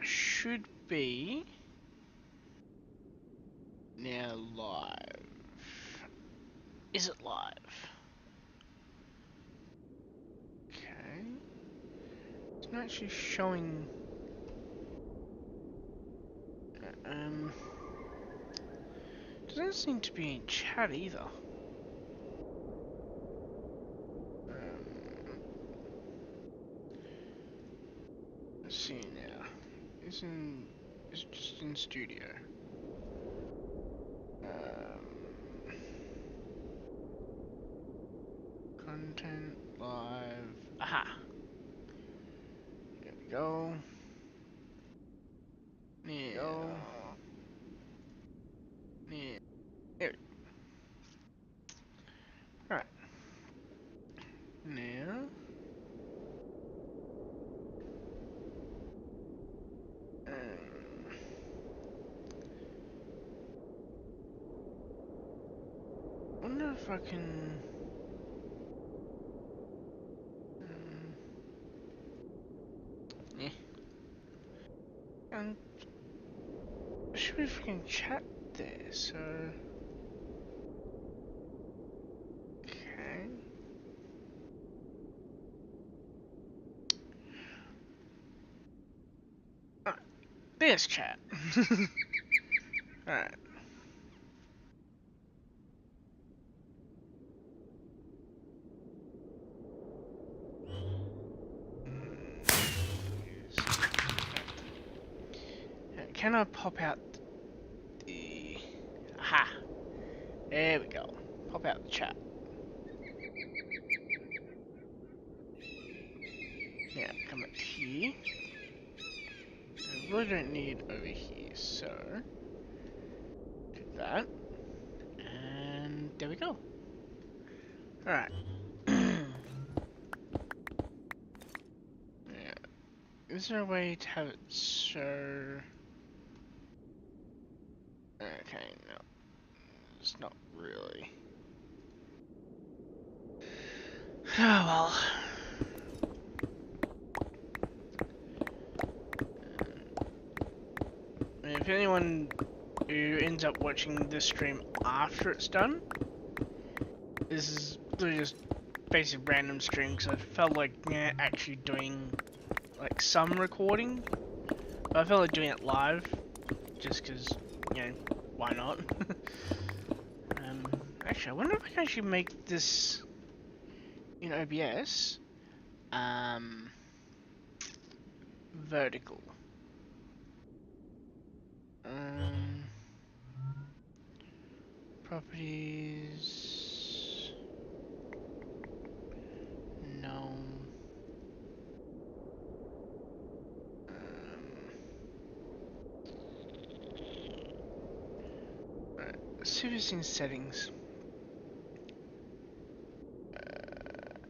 should be now live. Is it live? Okay. It's not actually showing. Doesn't seem to be in chat either. Let's see now. It's just in studio. Content live. Aha. There we go. There we go. There. Right. Now. Wonder if I can. Yeah. And should we freaking chat there? So. Okay. Alright. There's chat. Alright. Can I pop out the... Aha! There we go. Pop out the chat. Now, come up here. I really don't need over here, so... do that. And there we go. Alright. Yeah. Is there a way to have it so... Okay, no. It's not really. Oh well. If anyone who ends up watching this stream after it's done, this is literally just basic random stream because I felt like actually doing like some recording. But I felt like doing it live just because, you know, why not? Actually, I wonder if I can actually make this in OBS vertical. Properties. No. Right. Servicing settings.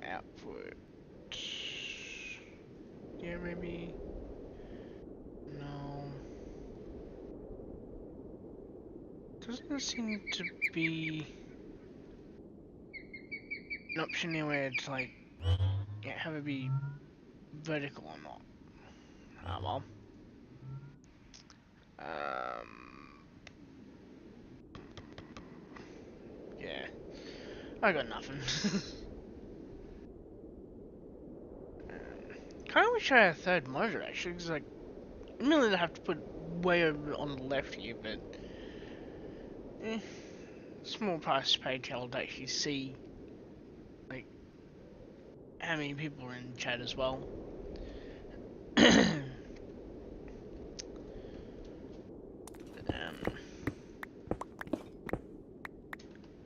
Output. Yeah, maybe. No. Doesn't seem to be an option anywhere to like have it be vertical or not. Ah well. Yeah. I got nothing. Kind of wish I had a third monitor actually, because like, I really have to put way over on the left here, but small price to pay to actually see like how many people are in chat as well.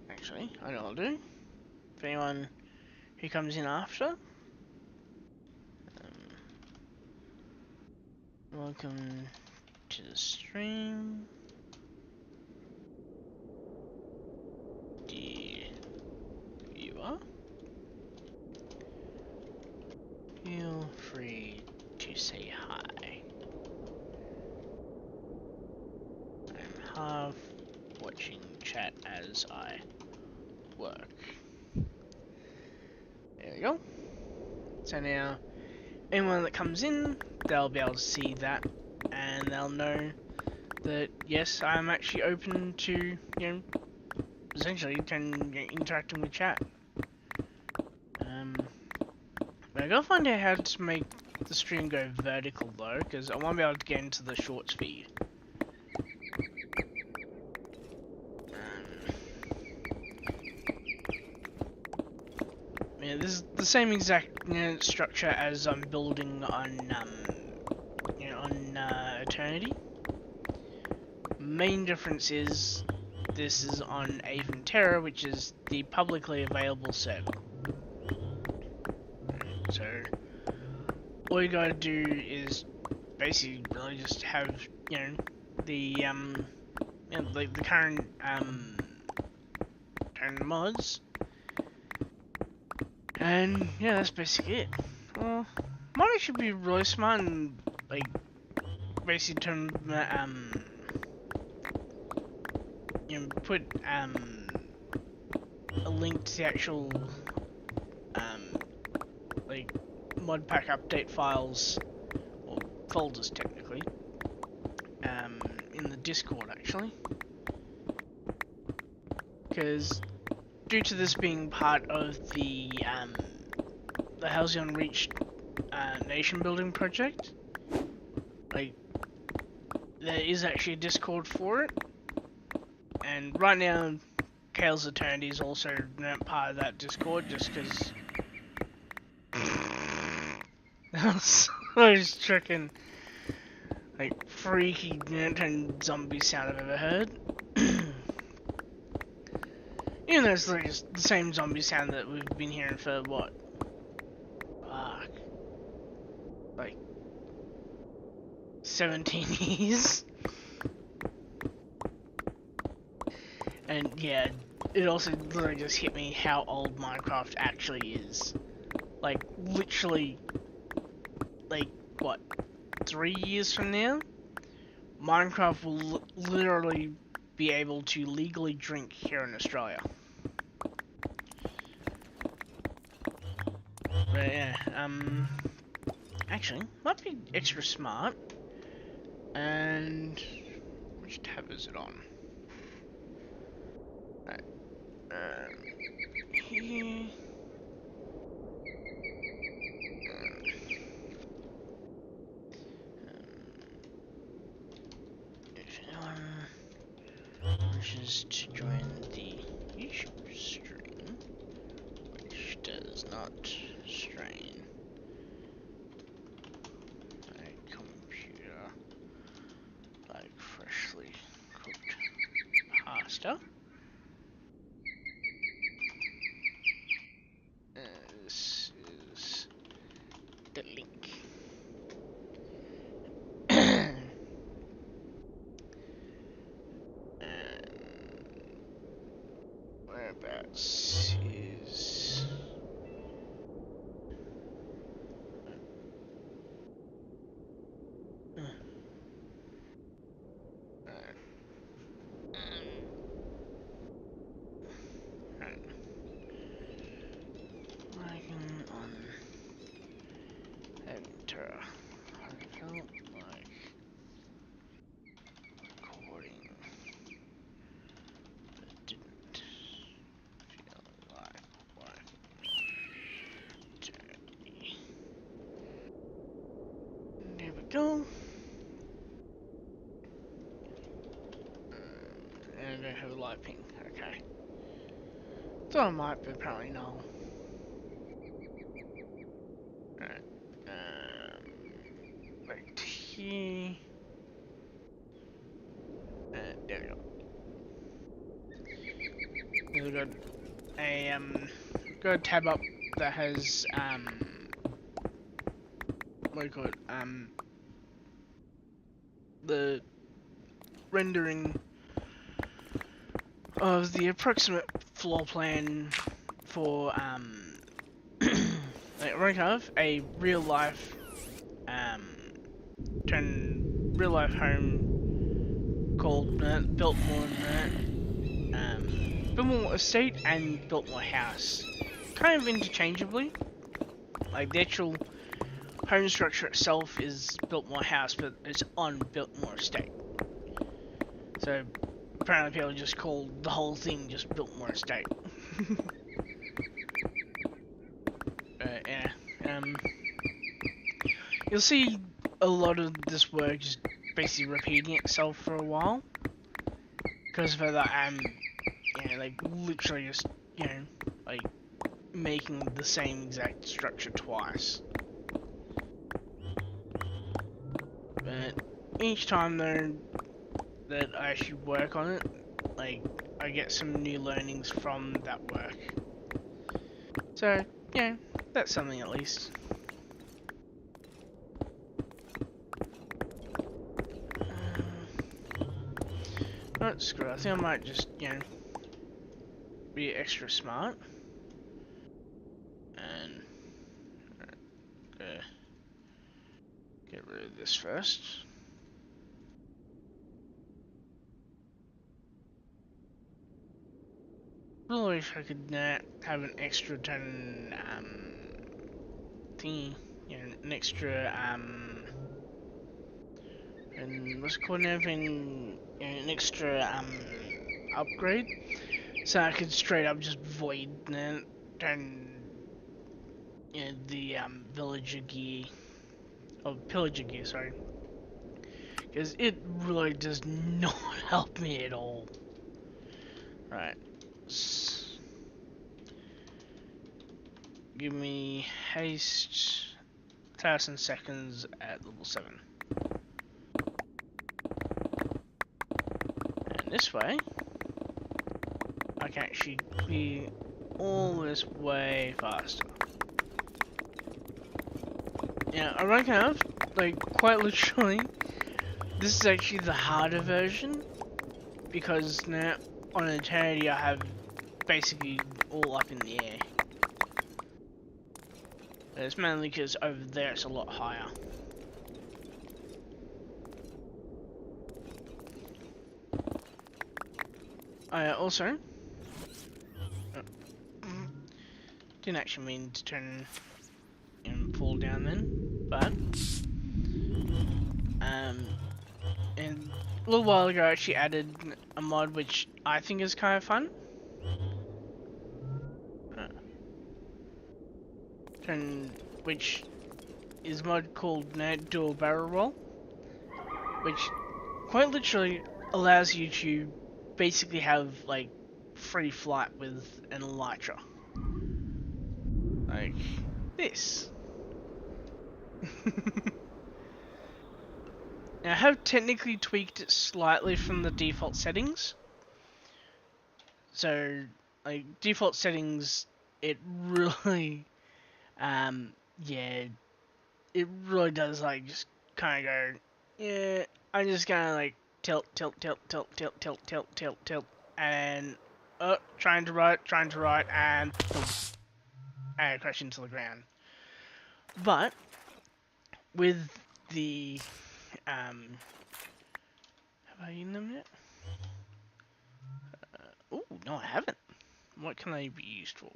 Actually, I know what I'll do. If anyone who comes in after, welcome to the stream, dear viewer. Feel free to say hi. I'm half watching chat as I work. There we go. So now, anyone that comes in, they'll be able to see that and they'll know that yes, I'm actually open to, you know, essentially interacting with chat. But I gotta find out how to make the stream go vertical though, because I won't be able to get into the shorts feed. Yeah, this is the same exact, you know, structure as I'm building on, you know, on Eternity. Main difference is this is on Aevum Terra, which is the publicly available server. So all you gotta do is basically really just have, you know, the you know, the current mods, and yeah, that's basically it. Well, might actually be really smart and like basically turn you know, put a link to the actual like mod pack update files, or folders technically, in the Discord actually, because due to this being part of the Halsion Reach nation building project, like there is actually a Discord for it, and right now Kael's Eternity is also not part of that Discord just because that was the most freaking like freaky and zombie sound I've ever heard. Even though it's like just the same zombie sound that we've been hearing for what? Fuck. Like 17 years. And yeah, it also literally just hit me how old Minecraft actually is. Like literally, like what, 3 years from now, Minecraft will literally be able to legally drink here in Australia. But yeah, actually, might be extra smart. And which tab is it on? Right, here. If anyone wishes to join the YouTube stream, which does not strain my computer like freshly cooked pasta, this is the link. Whereabouts is working on Aevum Terra. I felt like recording, but didn't feel like dirty. There we go. And I don't have a light ping. Okay. Thought I might, but apparently no. Alright. Right here. There we go. We've got a got a tab up that has what do you call it? The rendering of the approximate floor plan for like a real life home called Biltmore Estate and Biltmore House, kind of interchangeably. Like the actual home structure itself is Biltmore House, but it's on Biltmore Estate. So apparently people just call the whole thing just Biltmore Estate. Yeah, you'll see a lot of this work just basically repeating itself for a while, because of that, you know, like literally just, you know, like making the same exact structure twice. But each time though that I actually work on it, like I get some new learnings from that work. So yeah, that's something at least. Oh, screw it. I think I might just, you know, be extra smart and get rid of this first. Really wish I could have an extra turn thingy, you know, an extra and what's it called now? An extra upgrade, so I could straight up just void and you know, the villager gear or pillager gear, sorry, because it really does not help me at all. Right, give me haste 1,000 seconds at level 7. And this way, I can actually be all this way faster. Yeah, I reckon I've, like, quite literally, this is actually the harder version, because now on Eternity I have basically all up in the air. It's mainly because over there it's a lot higher. Also, didn't actually mean to turn and fall down then, but and a little while ago I actually added a mod which I think is kind of fun. Which is a mod called Dual Barrel Roll, which quite literally allows you to basically have like free flight with an elytra, like this. Now, I have technically tweaked it slightly from the default settings. So, like, default settings, it really, yeah, it really does, like, just kind of go, yeah, I'm just gonna, like, tilt, and, trying to right, and, boom, and crash into the ground. But, with the, have I eaten them yet? Oh, no I haven't. What can they be used for?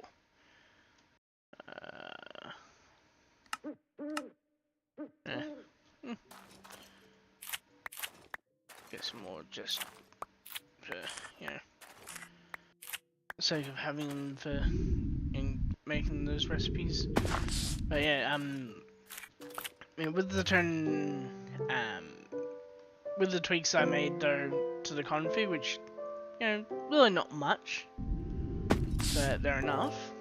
Get some more just for, you know, the sake of having them for in making those recipes. But yeah, with the with the tweaks I made though to the config, which, you know, really not much, but they're enough.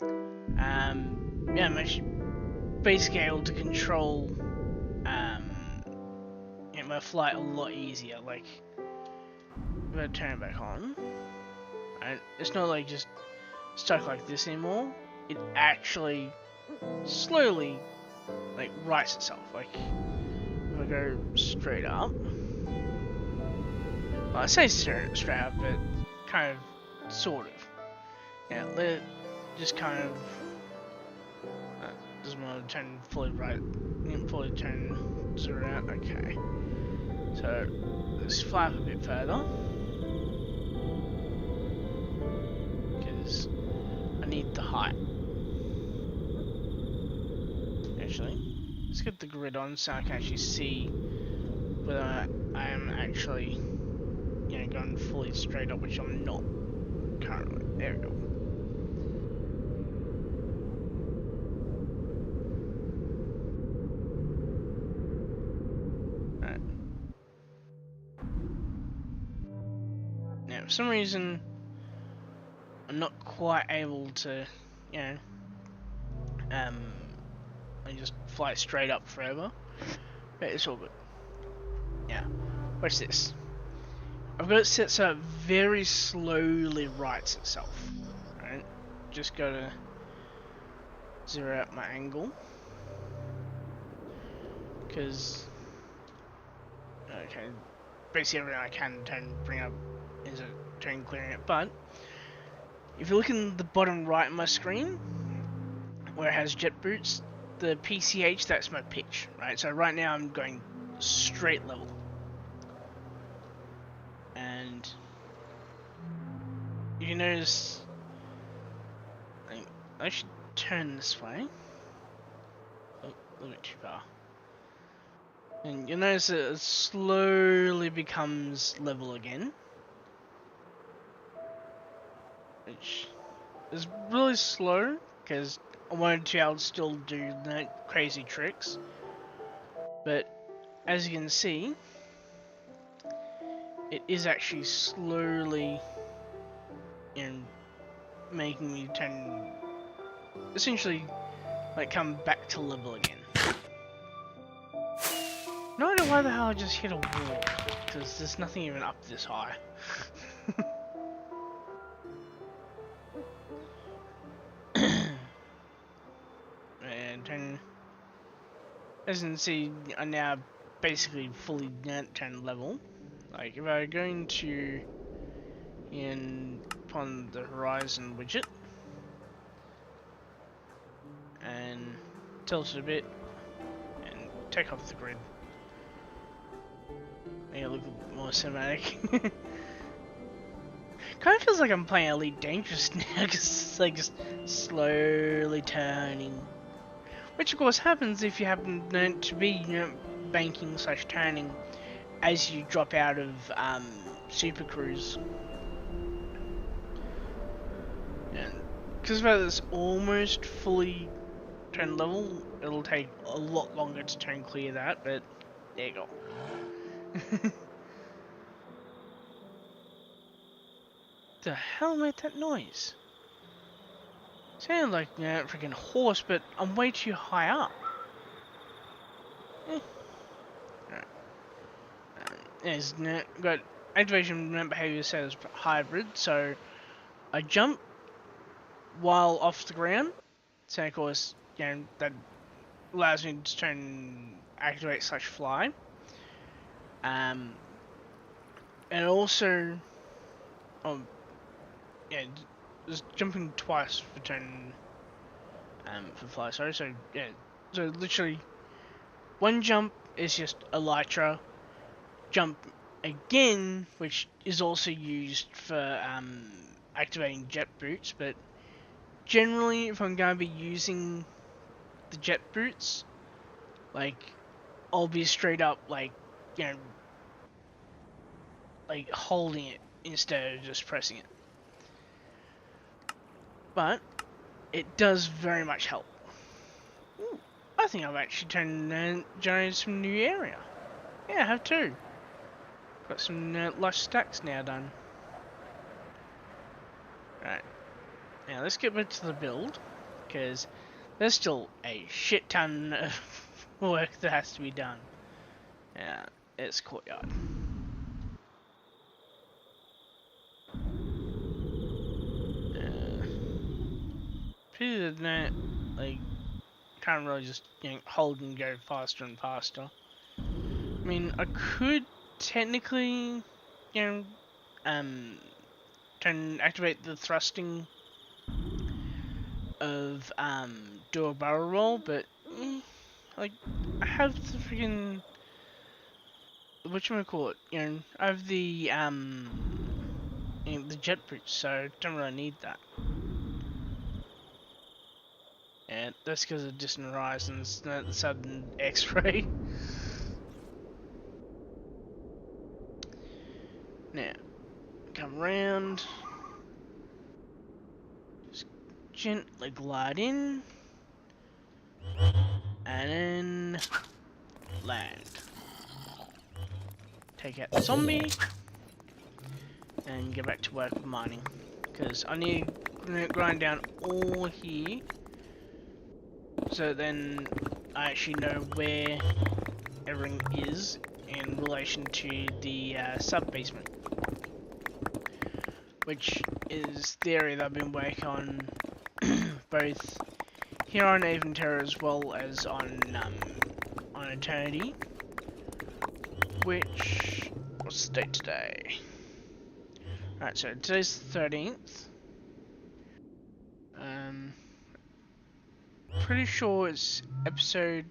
Yeah, I'm actually basically able to control my flight a lot easier. Like, if I turn it back on, right, it's not like just stuck like this anymore. It actually slowly, like, rights itself. Like, if I go straight up, well, I say straight up, but kind of, sort of. Yeah, let it just kind of, doesn't want to turn fully right, fully turn 0 out, okay. So, let's flap a bit further, because I need the height, actually. let's get the grid on so I can actually see whether I am actually, you know, going fully straight up, which I'm not currently. There we go. Right. Now, for some reason, I'm not quite able to, you know, and just fly straight up forever. But it's all good. Yeah. Watch this. I've got it set so it very slowly rights itself. Right? Just gotta zero out my angle. Because, okay, basically everything I can bring up is a turn clearing it. But if you look in the bottom right of my screen, where it has jet boots, the PCH, that's my pitch, right? So right now I'm going straight level. And you notice, I should turn this way. Oh, a little bit too far. And you'll notice that it slowly becomes level again. Which is really slow, because I wanted to be able to still do the crazy tricks. But as you can see, it is actually slowly, you know, making me turn, essentially, like, come back to level again. No idea why the hell I just hit a wall, because there's nothing even up this high. And as you can see, I'm now basically fully turned level. Like, if I go into upon the horizon widget and tilt it a bit and take off the grid, make it look a bit more cinematic. Kind of feels like I'm playing Elite Dangerous now, because it's like just slowly turning. Which of course happens if you happen to be, you know, banking / turning as you drop out of Super Cruise. And because it's almost fully turned level, it'll take a lot longer to turn clear that, but there you go. The hell made that noise? Sounded like, you know, a freaking horse, but I'm way too high up. Alright. There's got activation behavior says hybrid, so I jump while off the ground. So of course, you know, that allows me to turn activate / fly. And also, yeah, just jumping twice for turn, for fly, sorry, so yeah, so literally, one jump is just elytra, jump again, which is also used for, activating jet boots, but generally, if I'm going to be using the jet boots, like, I'll be straight up, like, you know, like, holding it instead of just pressing it. But it does very much help. Ooh, I think I've actually generated some new area. Yeah, I have too. Got some lush stacks now done. Right. Now let's get back to the build, because there's still a shit ton of work that has to be done. Yeah, it's courtyard. That, like, can't really just, you know, hold and go faster and faster. I mean, I could technically, you know, activate the thrusting of do a barrel roll, but like, I have the freaking, whatchamacallit, you know, I have the you know, the jet boots, so I don't really need that. Yeah, that's because of distant horizons, not the sudden X-ray. Now, come round. Just gently glide in. And then land. Take out the zombie. And get back to work with mining. Because I need to grind down all here. So then I actually know where everything is in relation to the sub-basement. Which is the area that I've been working on both here on Aevum Terra as well as on Eternity. Which, what's the date today? Alright, so today's the 13th. Pretty sure it's episode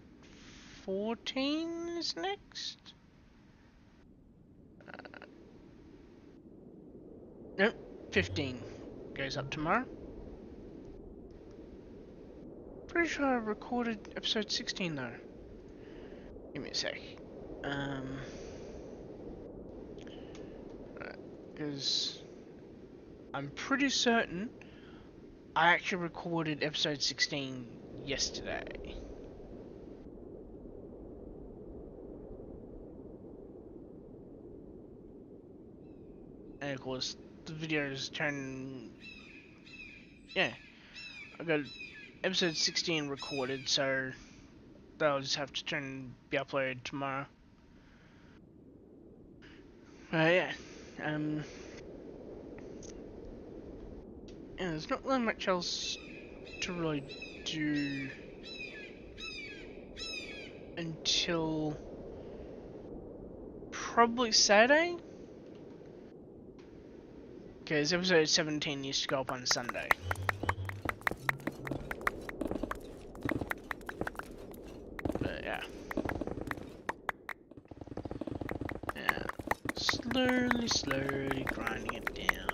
14 is next? Nope, 15 goes up tomorrow. Pretty sure I recorded episode 16 though. Give me a sec. Because I'm pretty certain I actually recorded episode 16 yesterday. And of course, the videos turn. Yeah, I got episode 16 recorded, so that'll just have to be uploaded tomorrow. Yeah, yeah, there's not really much else to really do until probably Saturday, because episode 17 used to go up on Sunday. But yeah, slowly grinding it down.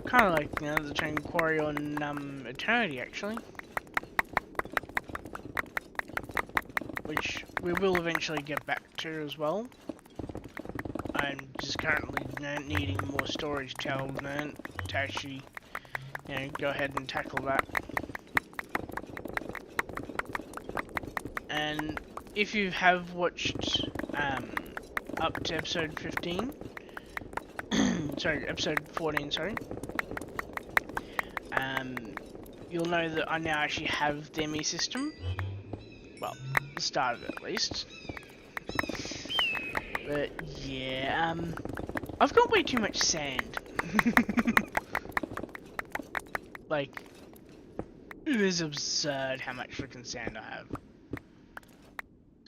Kind of like, the train quarry on Eternity, actually. Which we will eventually get back to as well. I'm just currently needing more storage to actually, go ahead and tackle that. And if you have watched up to episode 15, sorry, episode 14, sorry. You'll know that I now actually have the ME system. Well, the start of it at least. But yeah, I've got way too much sand. Like, it is absurd how much freaking sand I have.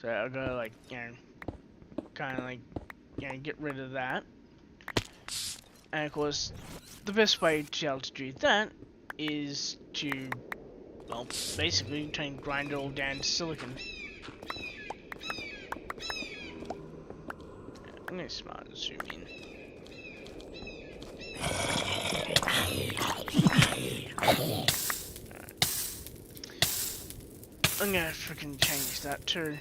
So I'll go like, kind of like, get rid of that. And of course, the best way to be able to do that is to, well, basically try and grind it all down to silicon. I'm gonna smart zoom in. Right. I'm gonna freaking change that too,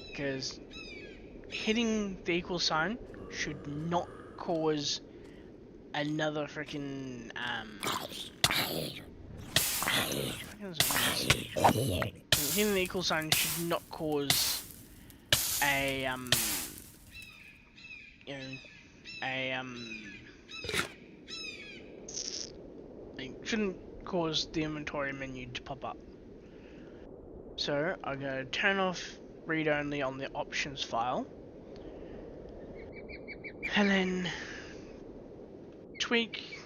because hitting the equal sign should not cause another freaking hitting the equal sign should not cause a it shouldn't cause the inventory menu to pop up. So I'm gonna turn off read only on the options file, and then tweak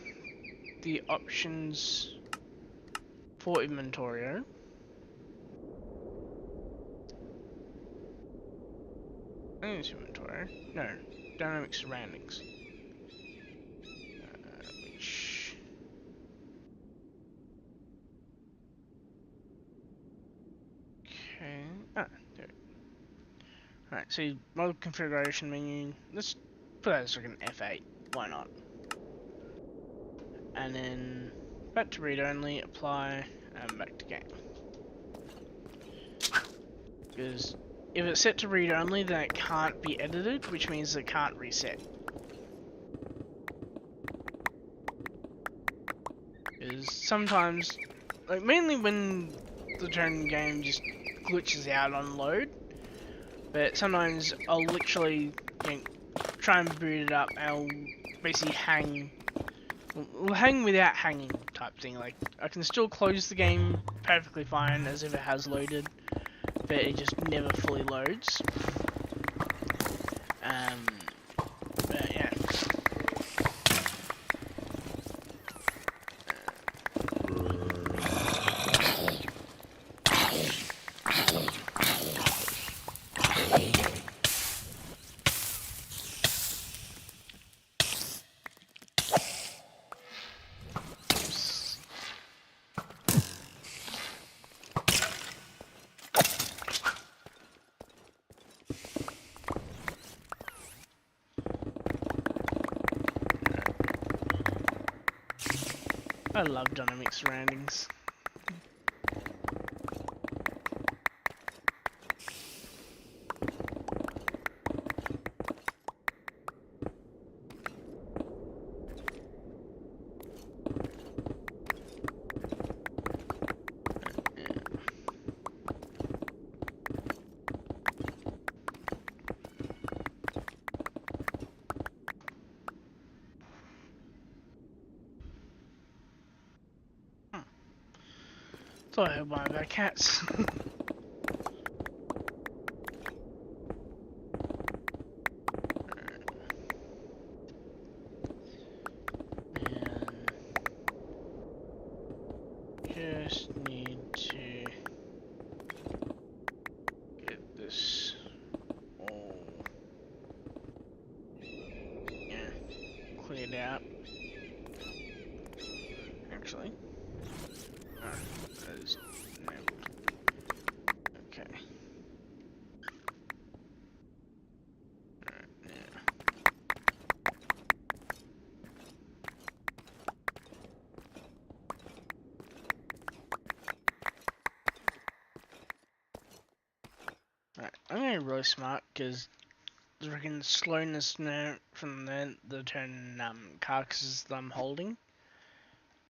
the options for inventory. I think it's inventory. No, dynamic surroundings. Which... Okay. Ah, there. Alright, so mod configuration menu. Let's put that as like an F8. Why not? and then back to read only, apply, and back to game. Because if it's set to read only, then it can't be edited, which means it can't reset. Because sometimes, like mainly when the turn game just glitches out on load, but sometimes I'll literally try and boot it up and I'll basically hang without hanging type thing. Like I can still close the game perfectly fine as if it has loaded, but it just never fully loads. But yeah. I love dynamic surroundings. Thought I had one of our cats. Just need to get this all cleared out. Actually. That is enabled. Okay. Alright, I'm gonna be really smart because I reckon slowness now from the turn carcasses that I'm holding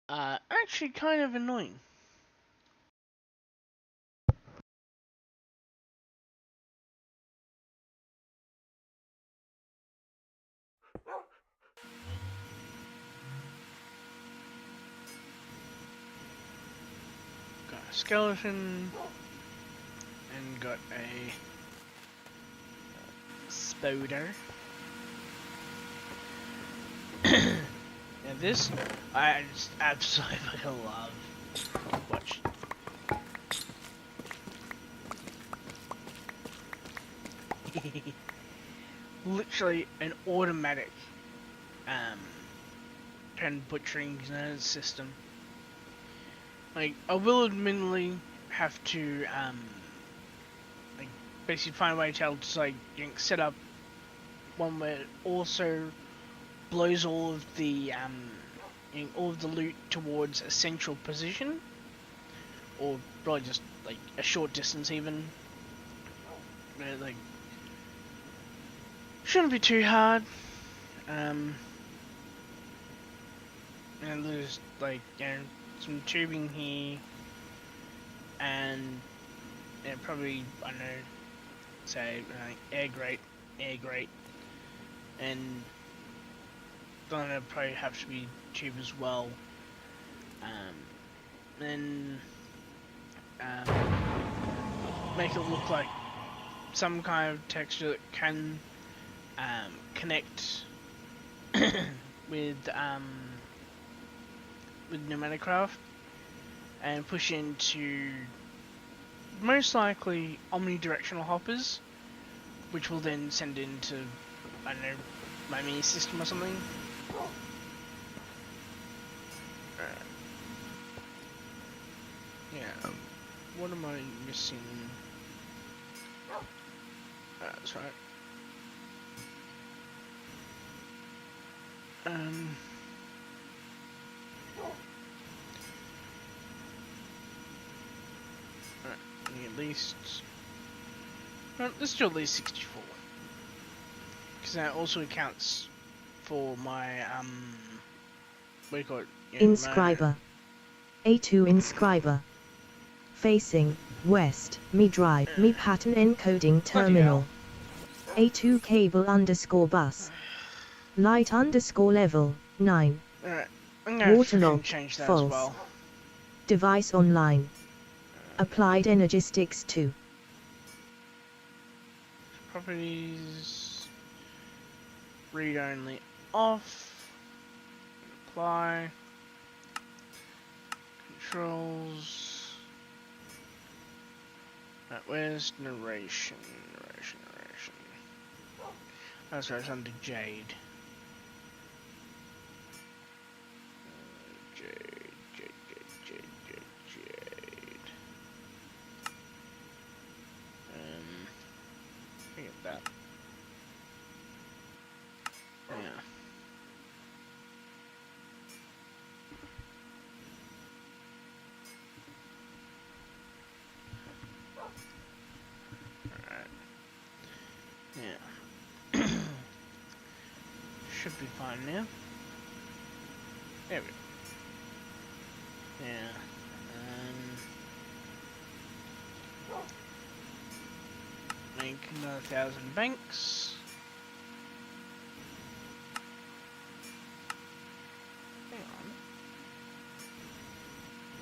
are actually kind of annoying. Got a skeleton and got a spider. And this, I just absolutely fucking love. Watch. Literally an automatic pen butchering system. Like, I will admittedly have to like basically find a way to like set up one where it also blows all of the loot towards a central position, or probably just like a short distance even. But, like, shouldn't be too hard. And there's like some tubing here, and probably I don't know, say air grate, and then it'll probably have to be tube as well. Then make it look like some kind of texture that can connect with Pneumaticraft and push into most likely omnidirectional hoppers, which will then send into, I don't know, my mini system or something. Yeah, what am I missing? That's right. at least... No, let's do at least 64. Because that also accounts for my, what do you call it? Yeah, Inscriber. A2 Inscriber. Facing, west, me drive, me pattern encoding terminal. A2 cable underscore bus. Light underscore level, 9. Alright, I'm gonna Waterlogged, change that false. as well. Device online. Applied Energistics 2. Properties. Read only off. Apply. Controls. Right, where's narration? Narration. That's right, it's under Jade. Jade. Think of that. Yeah. Alright. Yeah. Should be fine now. There we go. Yeah. Make another 1,000 banks.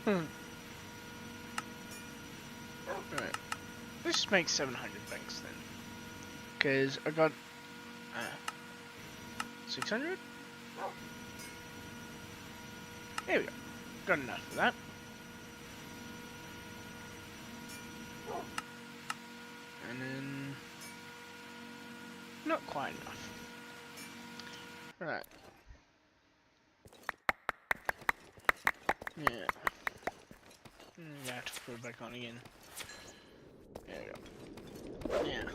Hang on. Right. Let's make 700 banks then. Because I got 600? There we go. Got enough for that. And then... not quite enough. Right. Yeah. I have to put it back on again. There we go. Yeah.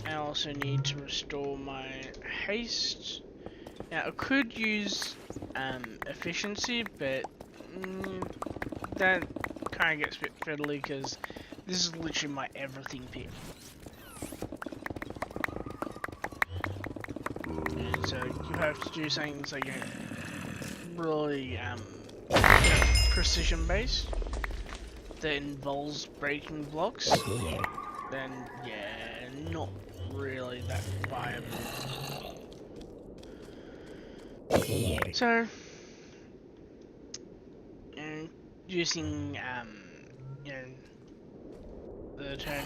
I also need to restore my haste. Now I could use efficiency, but that kind of gets a bit fiddly because this is literally my everything pick. And so you have to do something so you really precision based that involves breaking blocks. Then yeah, not really that viable. So, using you know, the turn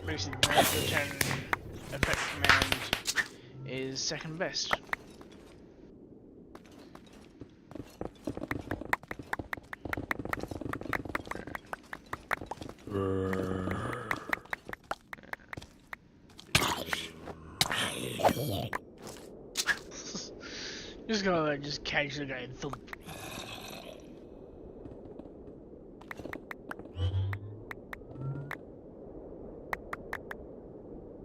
basically the turn effect command is second best. Just go just casually go thump.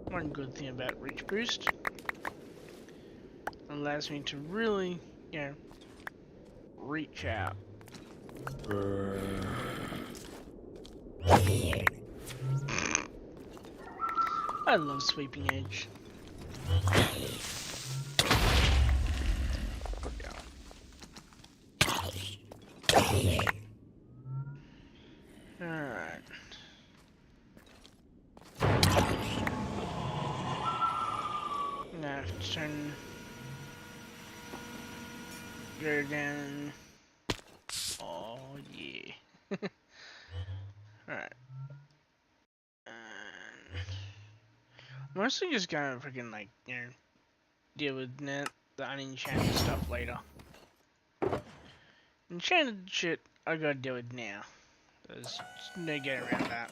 One good thing about Reach Boost, allows me to really, you know, reach out. I love Sweeping Edge. Alright. Now I have to turn go down. Oh yeah. Alright. I'm mostly just gonna freaking like, you know, deal with the unenchanted stuff later. Enchanted shit I gotta deal with now. There's no getting around that.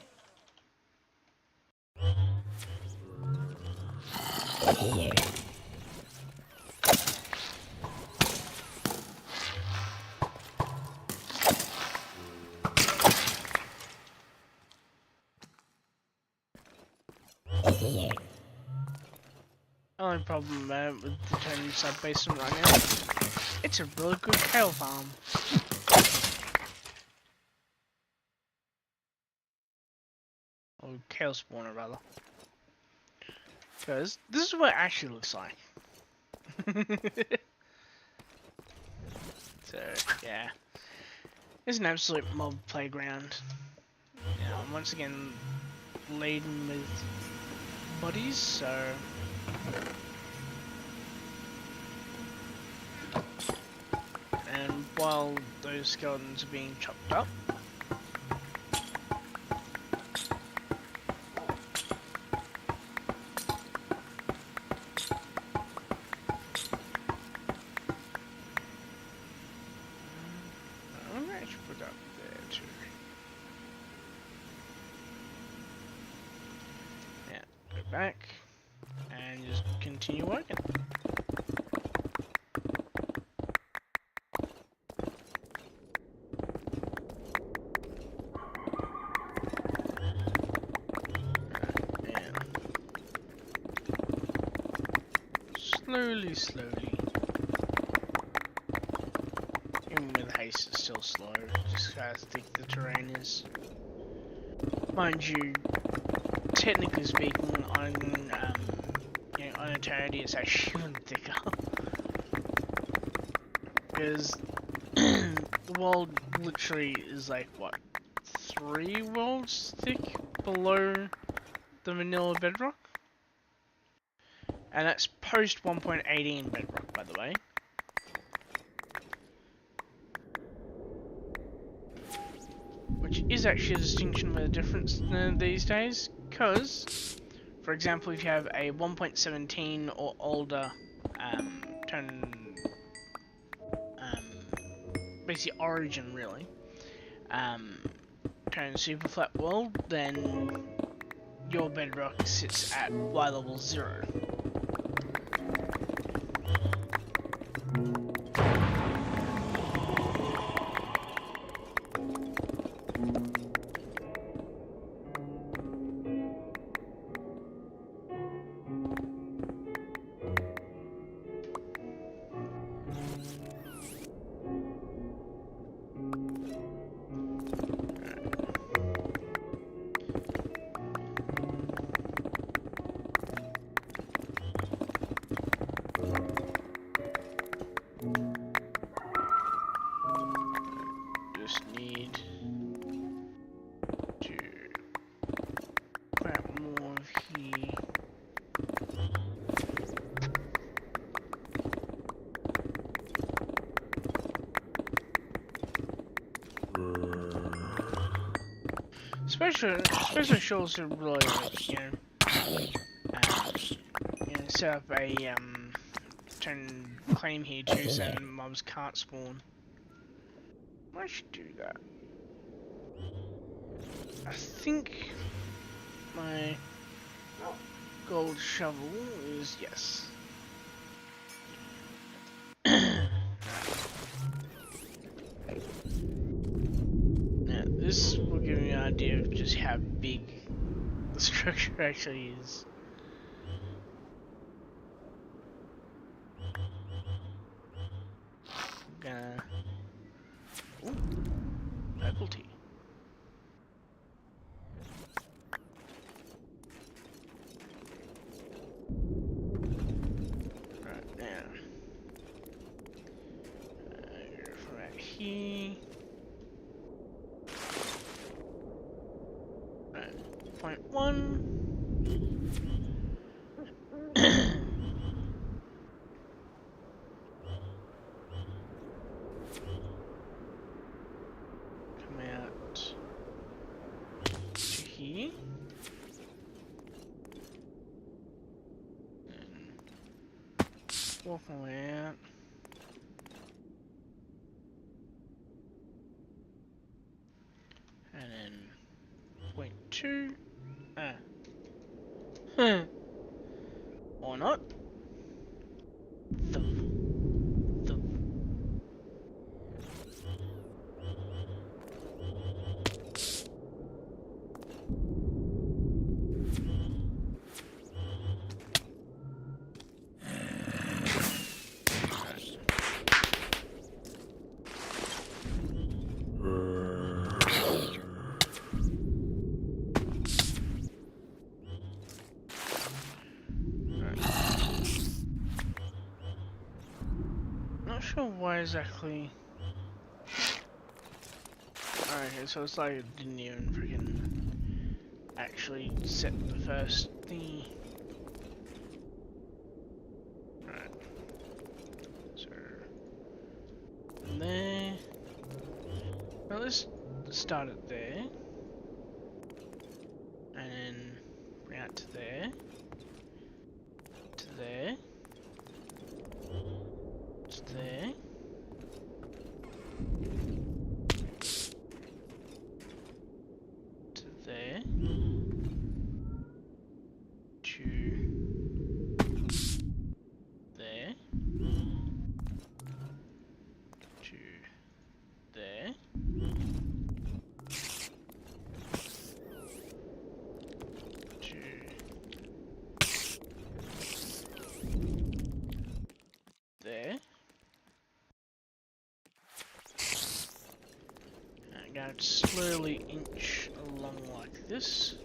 Only problem with the turning sub basement right now, it's a really good kale farm. Or Kale spawner, rather. Because this is what it actually looks like. So, yeah. It's an absolute mob playground. Now, once again, laden with bodies, so... And while those skeletons are being chopped up, I'm going to put up there too. Yeah, go back and just continue working. Slowly. Even with haste, it's still slow. Just how thick the terrain is. Mind you, technically speaking, on on Eternity, it's actually even thicker. Because the world literally is like what, 3 worlds thick below the vanilla bedrock. And that's post 1.18 bedrock, by the way. Which is actually a distinction with a difference these days, because, for example, if you have a 1.17 or older basically origin really, turn super flat world, then your bedrock sits at Y level 0. Special shows are really like, set up a turn claim here too, so mobs can't spawn. I should do that. I think my gold shovel is yes. This will give me an idea of just how big the structure actually is. I'm gonna... Ooh, purple tea. Right now. From out here. 0.1. Come out to here. And walk my way out. And then 0.2. Or not. sure why exactly. Okay, so it's like it didn't even freaking actually set the first thingy. Right. So there. Well, let's start it there. And then bring it to there. To there. To there. To there. To there. To there. To there. I'm going to slowly inch along like this.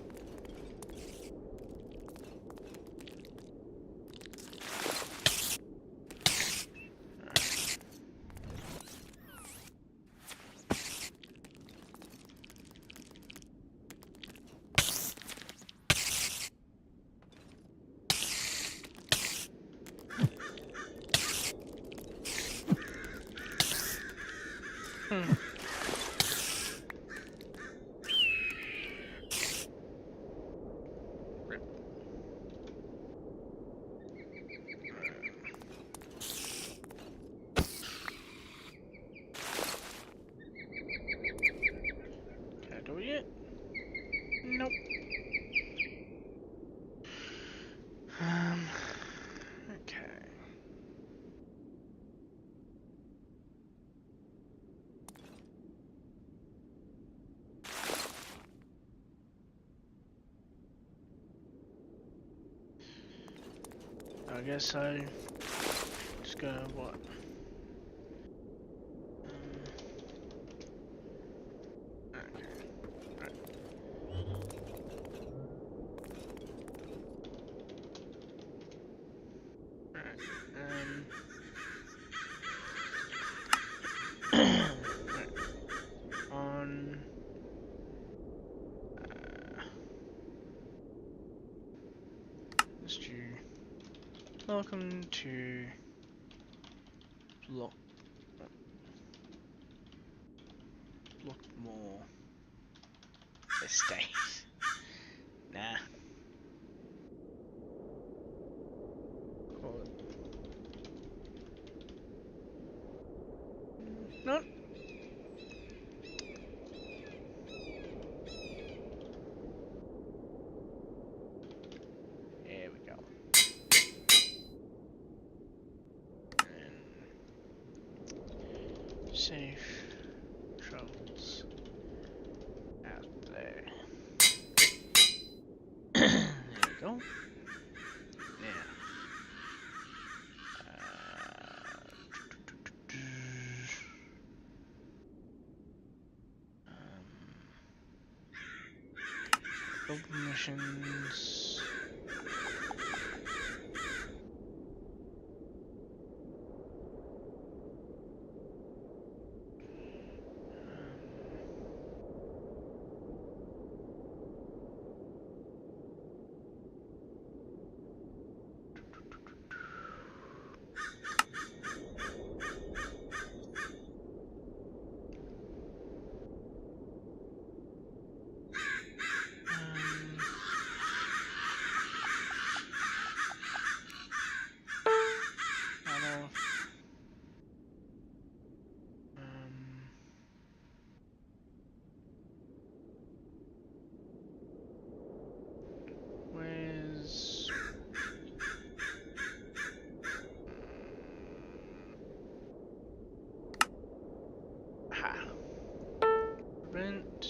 Rip. Can I do it yet? Nope. Okay. I guess I just go what? Okay. Right. Right. Right. On. Let's do. Welcome to Blockmore Estate. Nah. Call it. No. There we go. And safe travels out there. There we go. Now. Open missions. Where's ha prevent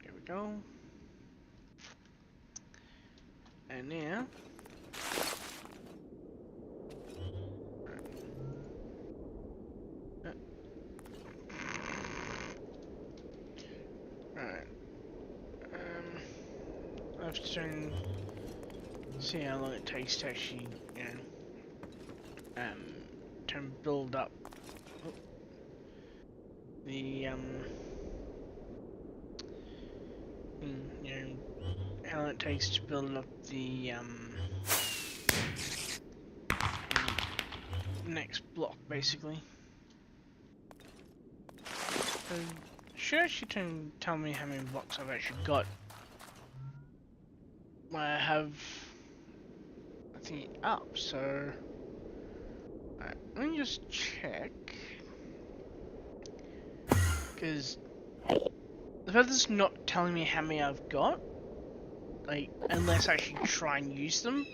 there we go. And now. Right. I have to try and see how long it takes to actually, you know, to build up the, you know, how long it takes to build up the, next block, basically. So, should actually tell me how many blocks I've actually got. I have, I think, up, so... Alright, let me just check. Because the fact that it's not telling me how many I've got, like, unless I actually try and use them,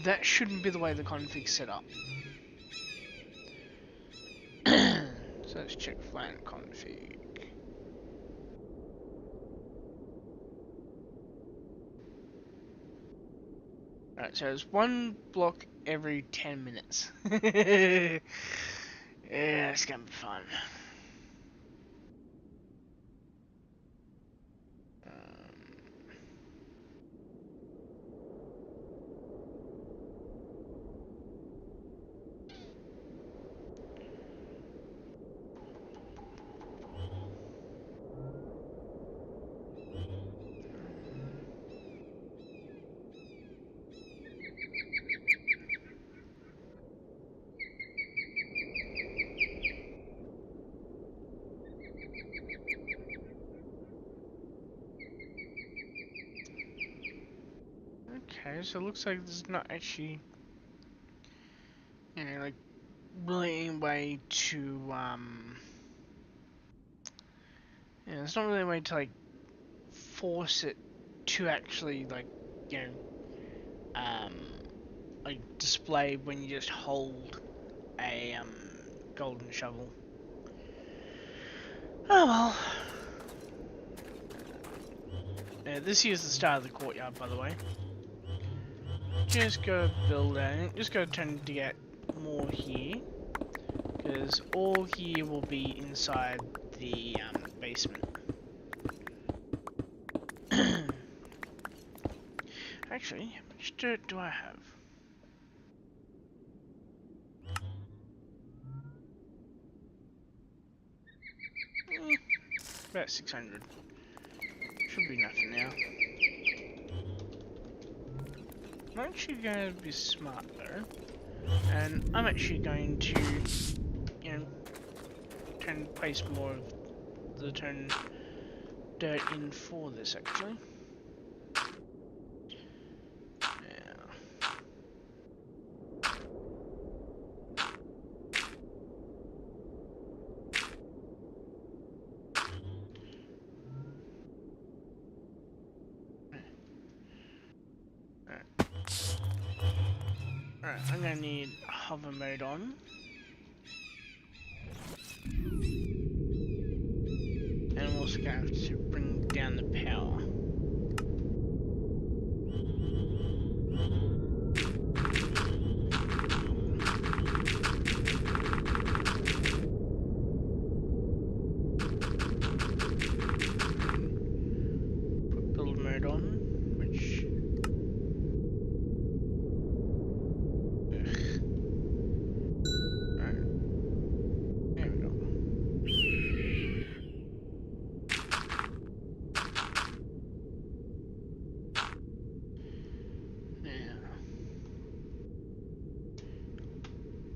that shouldn't be the way the config's set up. So let's check flan config. Alright, so it's one block every 10 minutes. Yeah, it's gonna be fun. Okay, so it looks like there's not actually, you know, like, really any way to, yeah, there's not really a way to, like, force it to actually, like, you know, like, display when you just hold a, golden shovel. Oh well. Yeah, this here's the start of the courtyard, by the way. Just go building, just go trying to get more here, because all here will be inside the basement. Actually, how much dirt do I have? About 600. Should be nothing now. I'm actually going to be smart though, and I'm actually going to, you know, place more of the dirt in for this actually. Alright, I'm gonna need hover mode on. And I'm also gonna have to bring down the power. Put build mode on, which... Alright. There we go.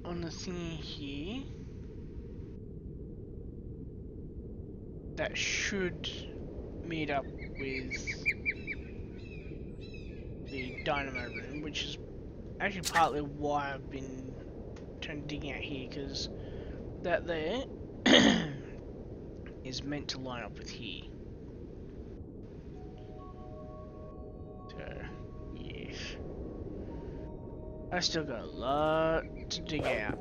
On the thingy here, that should meet up with the dynamo room, which is actually partly why I've been digging out here, because that there is meant to line up with here. So, yes. I still got a lot to dig out.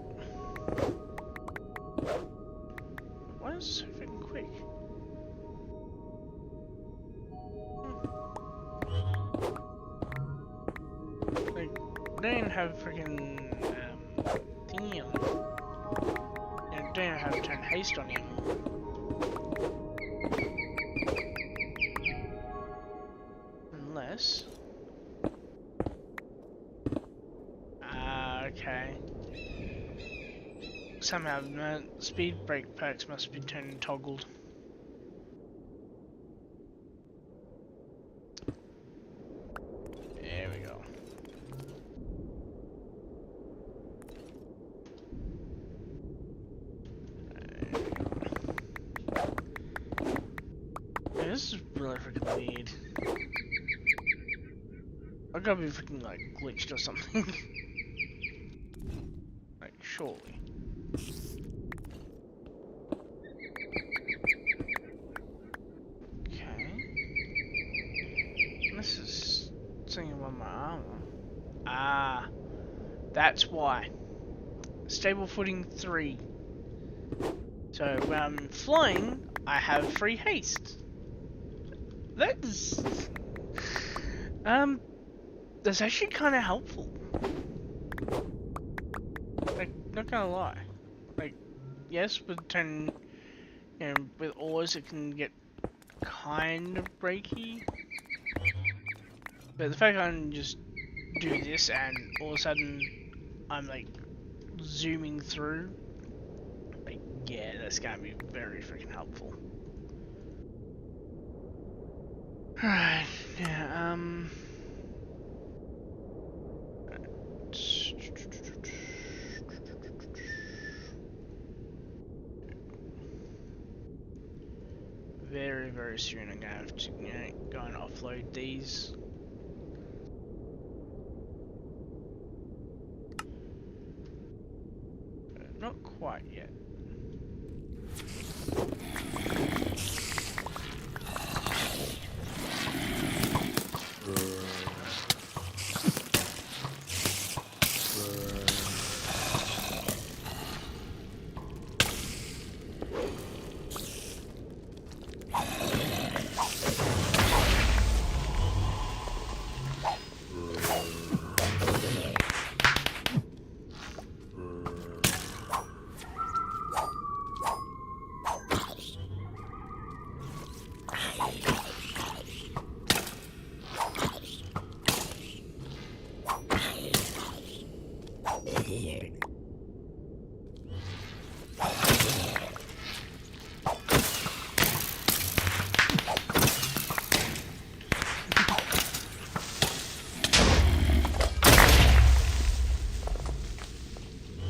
Why is it so freaking quick? even have freaking thingy on. You don't even have turn haste on anymore. Unless. Okay. Somehow the speed break perks must be turned toggled. There we go. Yeah, this is really freaking weird. I gotta be freaking like glitched or something. Like, surely. Okay. This is something on my armor. Ah, that's why. Stable footing 3. So when I'm flying, I have free haste. That's that's actually kind of helpful. Like, not gonna lie. Like, yes, with 10, you know, with ores it can get kind of breaky. But the fact I can just do this and all of a sudden I'm like zooming through, like, yeah, that's gonna be very freaking helpful. Alright, yeah, very, very soon I'm gonna have to, you know, go and offload these. Not quite yet.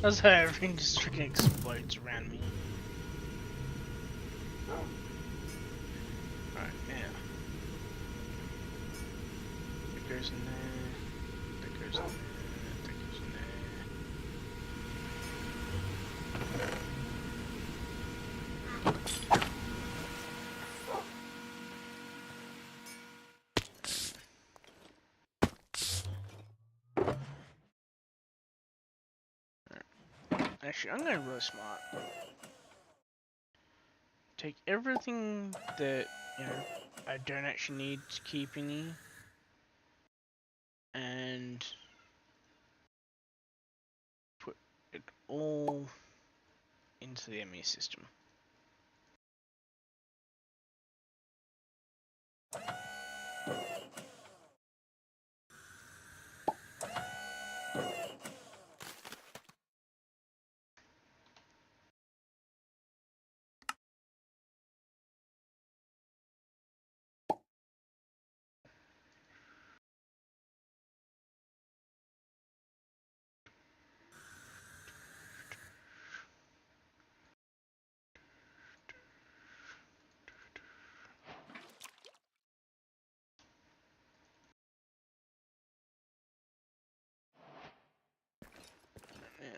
That's how everything just freaking explodes around me. Alright, now. That goes in there. That goes in there. That goes in there. Actually, I'm gonna be really smart. Take everything that, you know, I don't actually need to keep any, and put it all into the ME system. Yeah.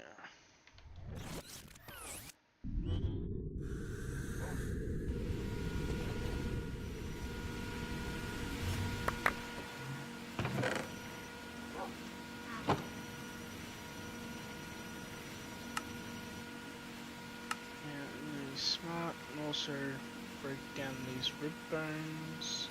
Really smart, and also break down these rib bones.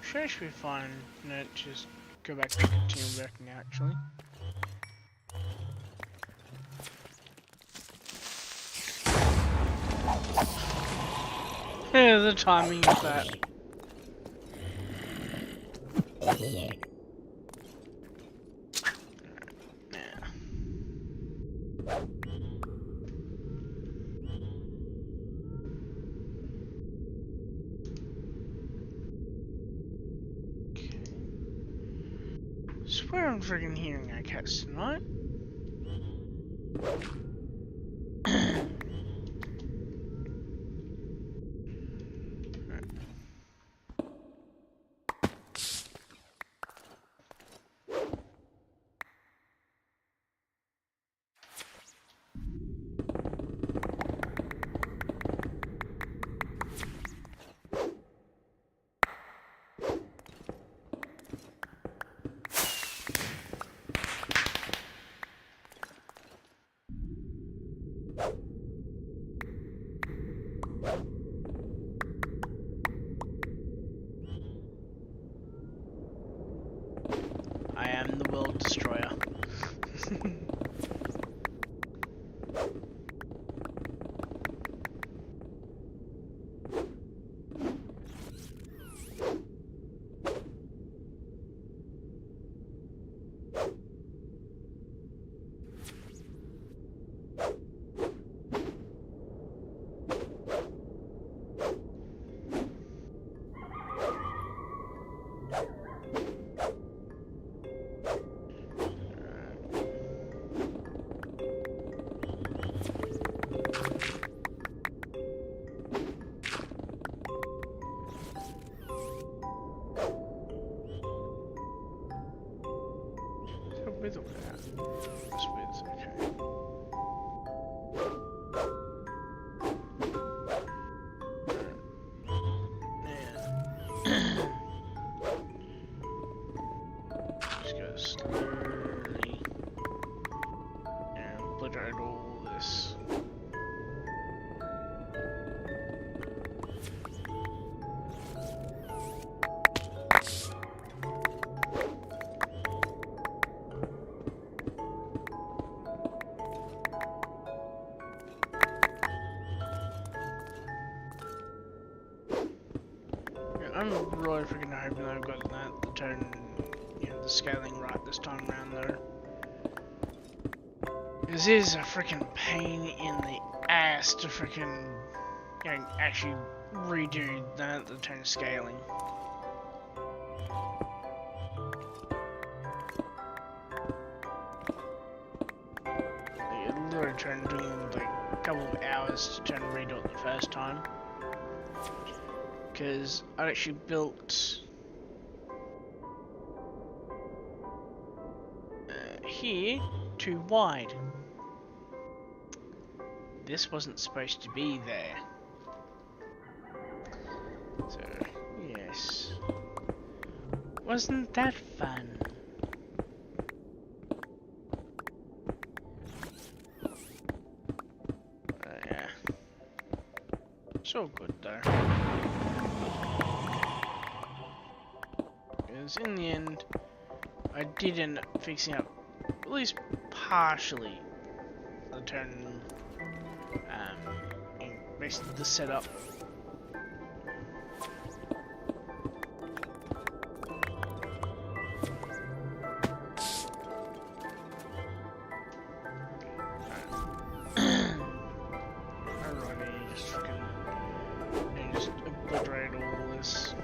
sure it should be fine. No, just go back to continue working actually. Yeah, the timing of that. Yeah. Swear I'm friggin' hearing our cats tonight. I am the world destroyer. With or without? Just with, okay. Just go slowly and obliterate all this. I'm really freaking hoping that I've got that the turn, the scaling right this time around though. This is a freaking pain in the ass to freaking, actually redo the turn scaling. It literally turned doing like a couple of hours to turn and redo it the first time. Because I actually built here too wide. This wasn't supposed to be there. So, yes. Wasn't that fun? Yeah. So good though. Because in the end, I did end up fixing up, at least partially, the turn, and basically the setup. Alrighty, just fucking, just obliterate all this.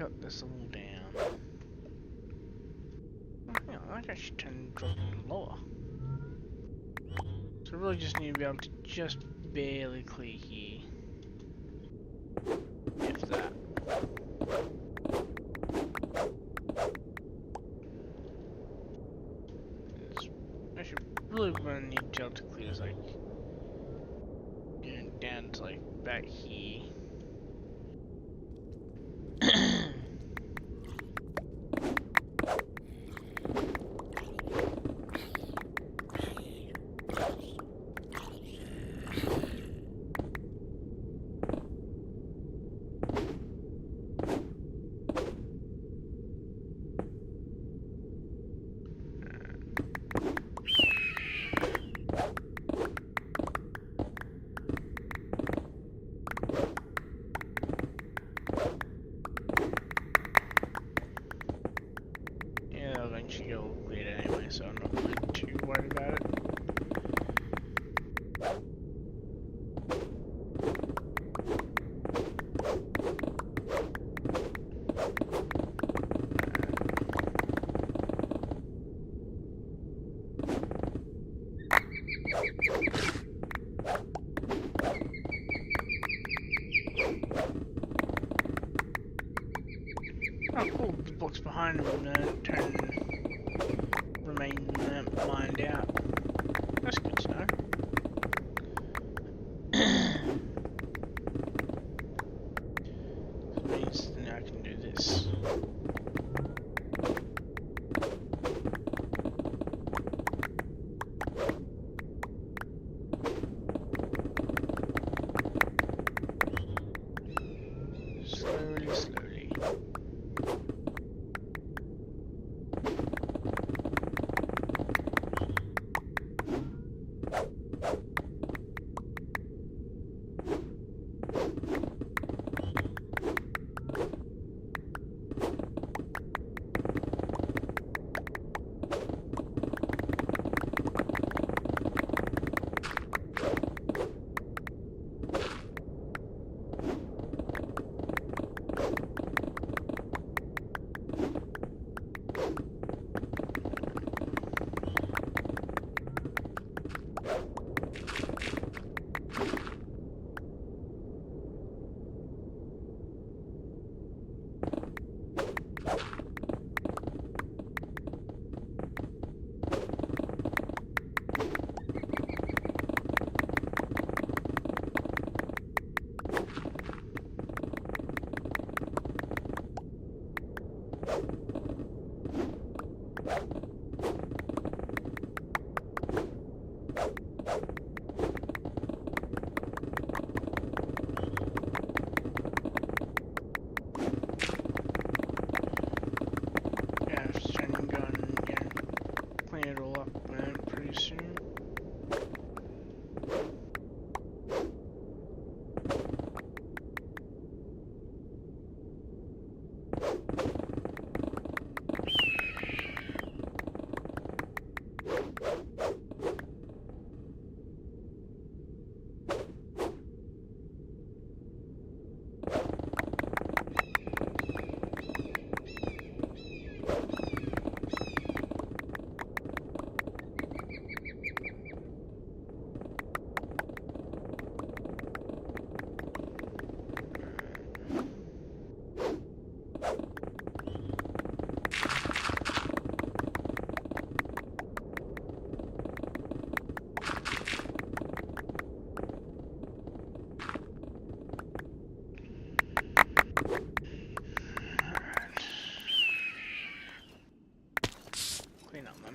got this all down. Oh, yeah, I think I should drop it lower. So I really just need to be able to just barely clear here. If that. I should really want to need to be able to clear is like, you know, down to like back here. Eventually get all cleared anyway, so I'm not really too worried about it. Oh cool, the blocks behind them remain mined out. That's good to know. That means now I can do this. Slowly, slowly.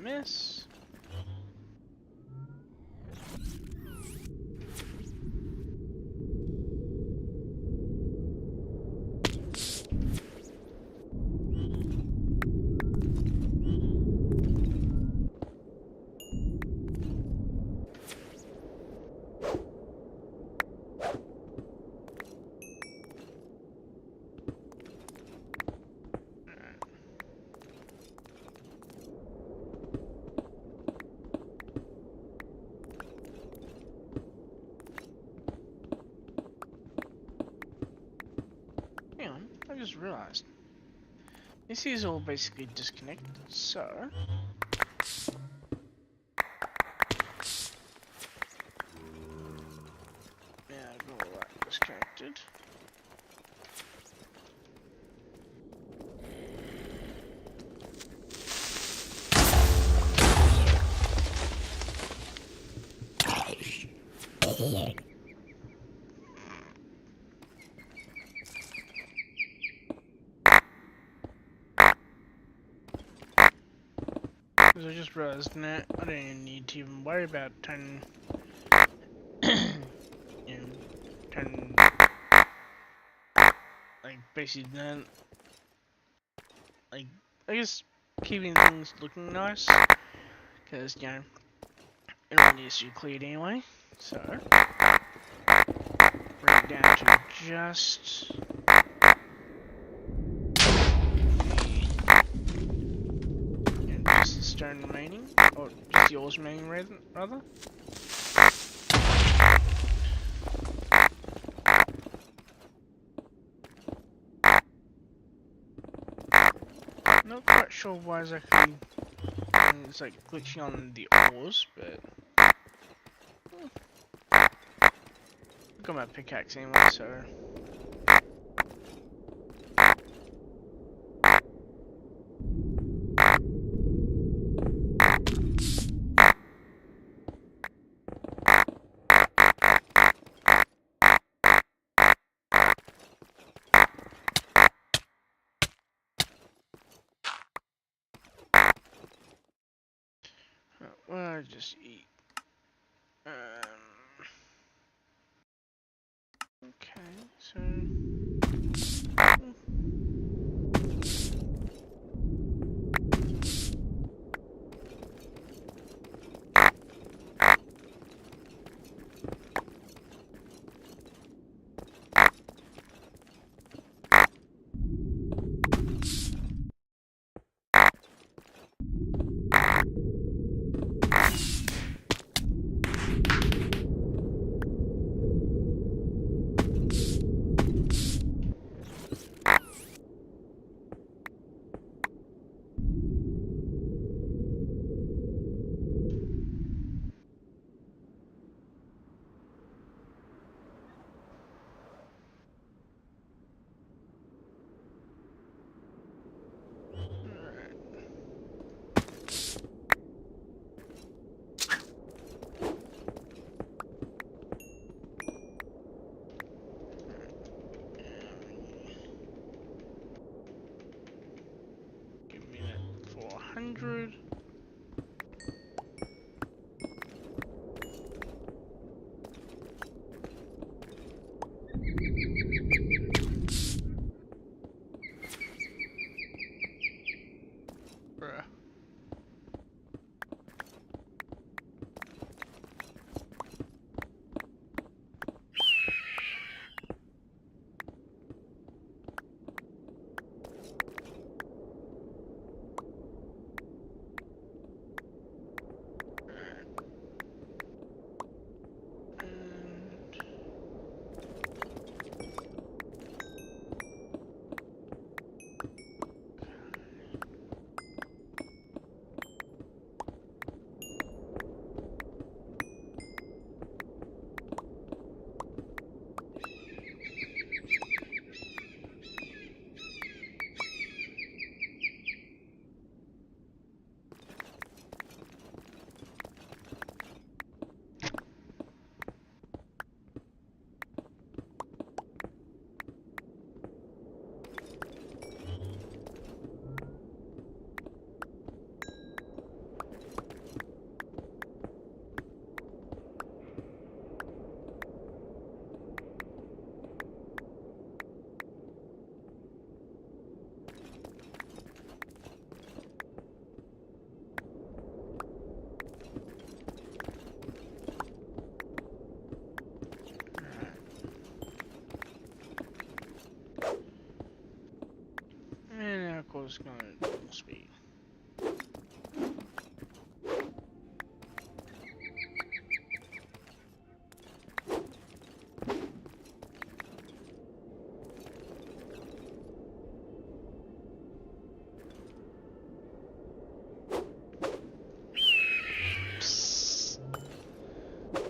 Miss. Hang on, I just realized. This is all basically disconnected, so now I've got all that disconnected. Because I just realized now I don't even need to even worry about turning, turning, like basically then, like I guess keeping things looking nice, because it all needs to be cleared anyway. So bring it down to just. Just the stone remaining, or just yours remaining rather. Not quite sure why exactly it's like glitching on the ores, but I've got my pickaxe anyway, so. Well, I just eat. Okay, so. Give me that 400. Bruh. And now, of course, going at normal speed.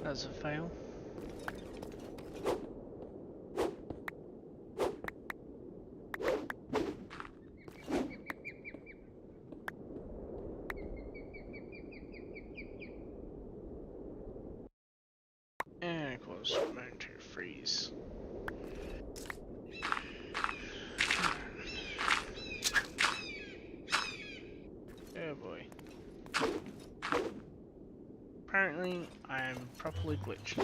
That's a fail. And of course, momentary freeze. Oh boy. Apparently, I am properly glitched.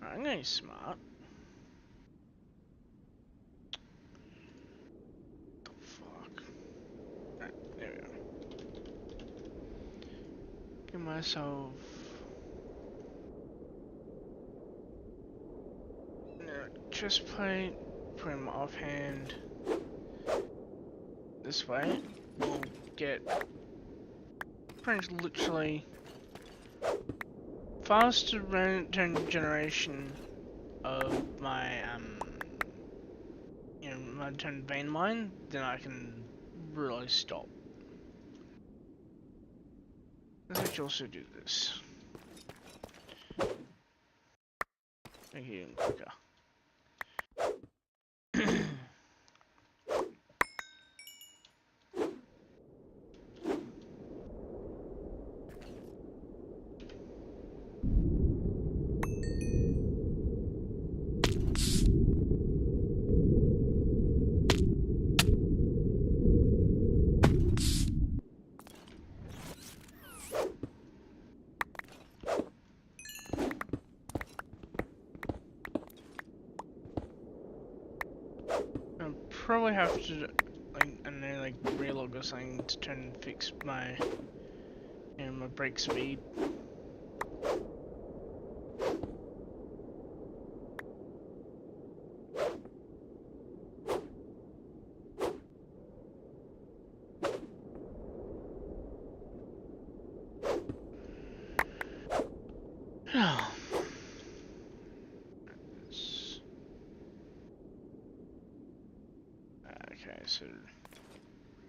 Right, I'm going smart. The fuck? Right, there we go. Give myself chest plate, put him offhand this way. We'll get pretty much literally faster generation of my my turn vein mine, then I can really stop. Let's actually also do this. Make it even quicker. Probably have to relog or something to try and fix my my brake speed. Okay, so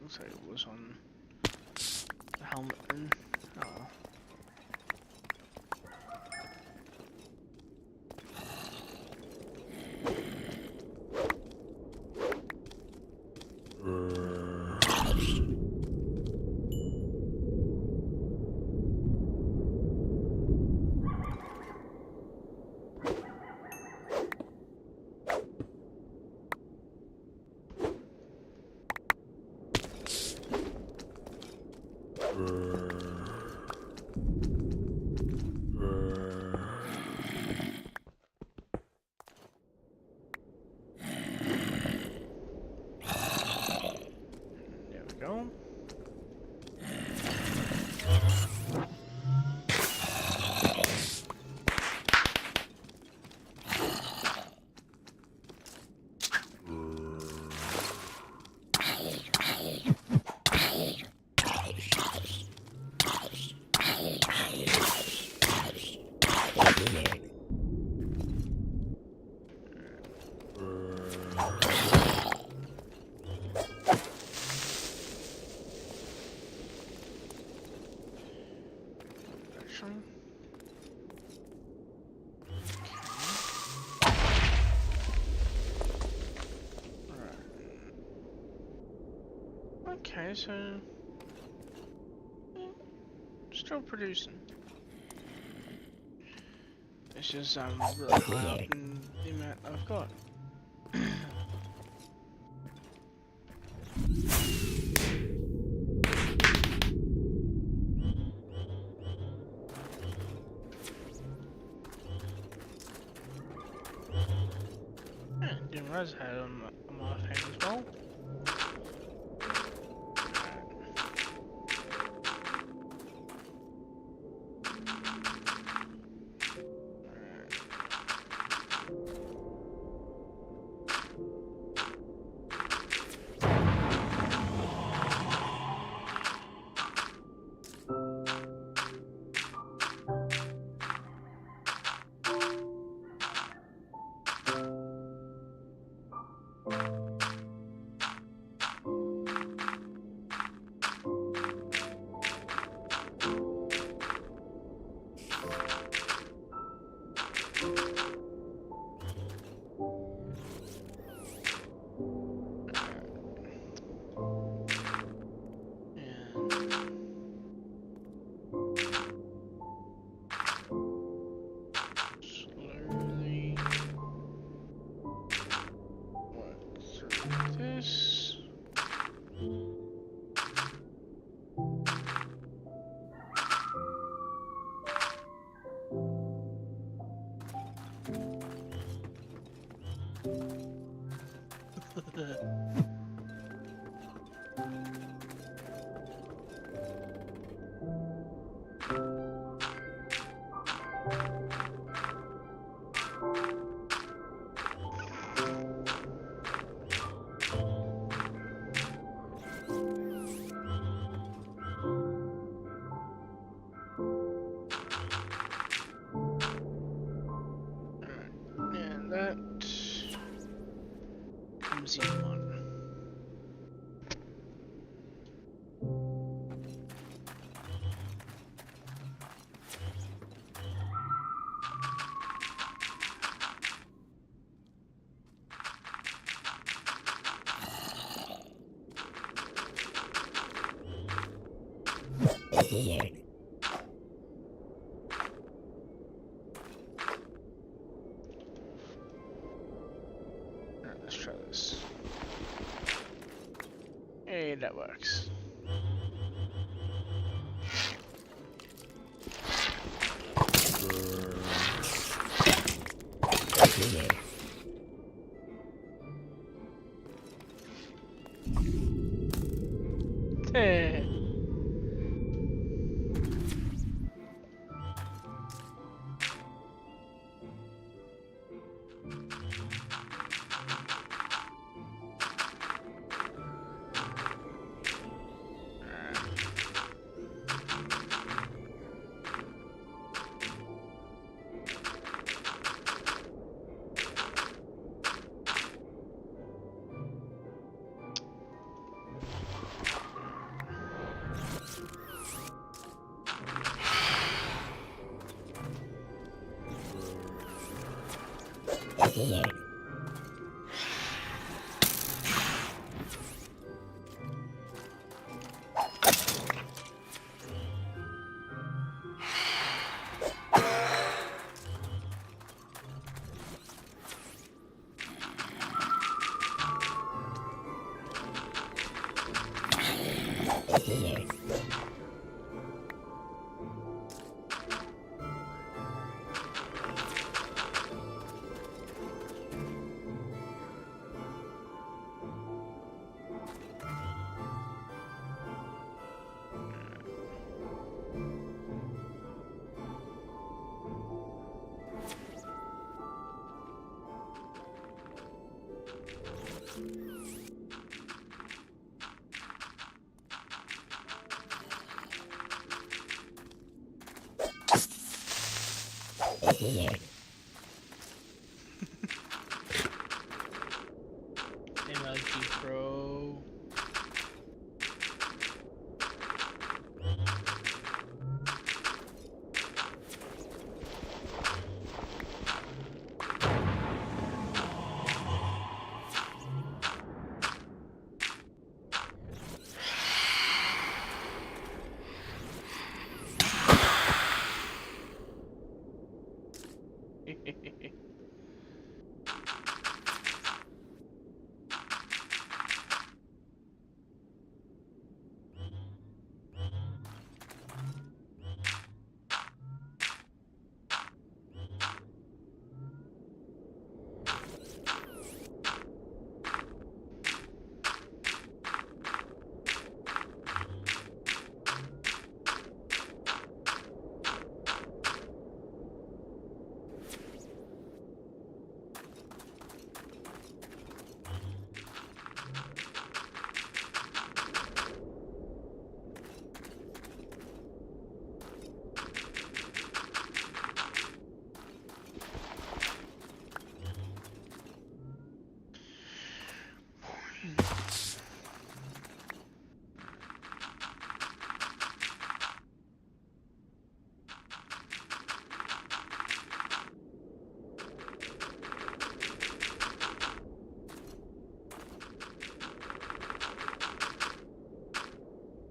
looks like it was on the helmet then. Oh. There we go. Okay, so still producing. It's just really loud in the amount I've got. Didn't realize I had on my hand as well. obsidian one. Alright, let's try this. Hey, that works. Hey. MLG Pro.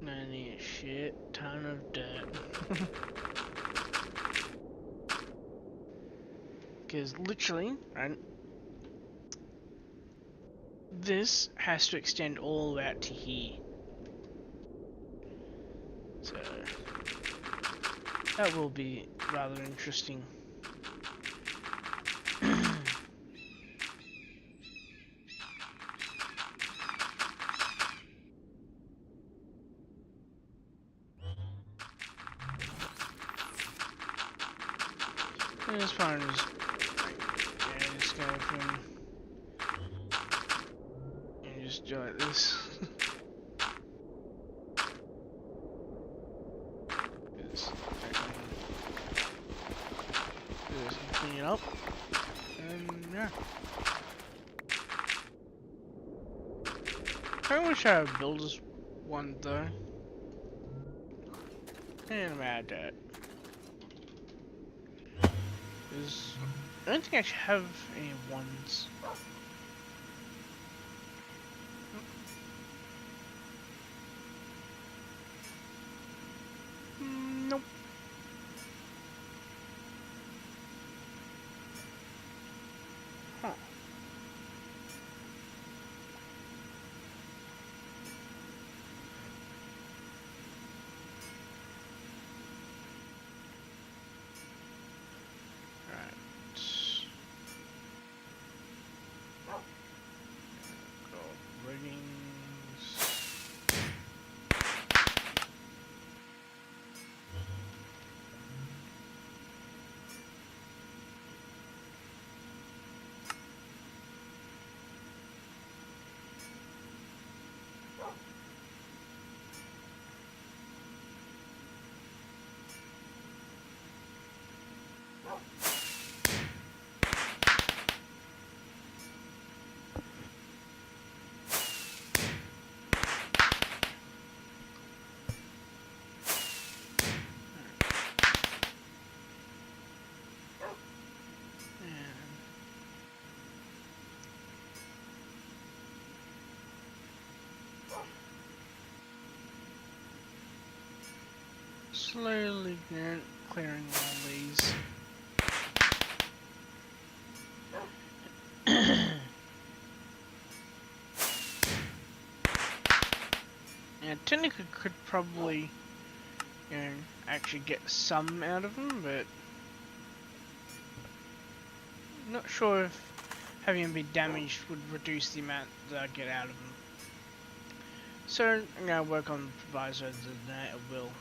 I need a shit ton of dirt. Because literally, right, this has to extend all the way out to here. So that will be rather interesting. This part is, yeah, just go from, and just do like this. Clean it up, and yeah. kinda wish I had a builder's one though. And I'm out of that. I don't think I actually have any ones. Nope. Huh. Right. Gold riggings. Slowly clearing all these. Yeah, Technic could probably, you know, actually get some out of them, but not sure if having them be damaged would reduce the amount that I get out of them. So I'm gonna work on the proviso that it will.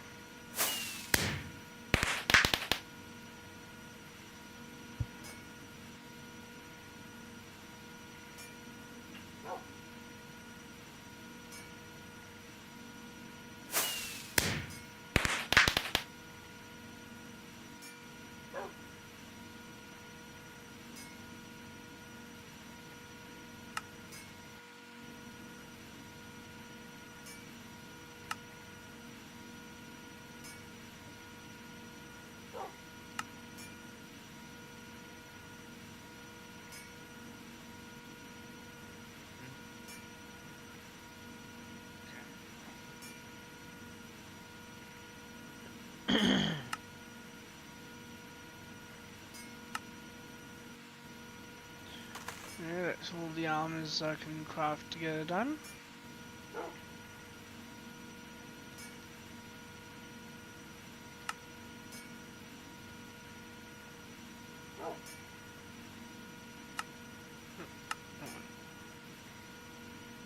Yeah, that's all the armors I can craft to get it done.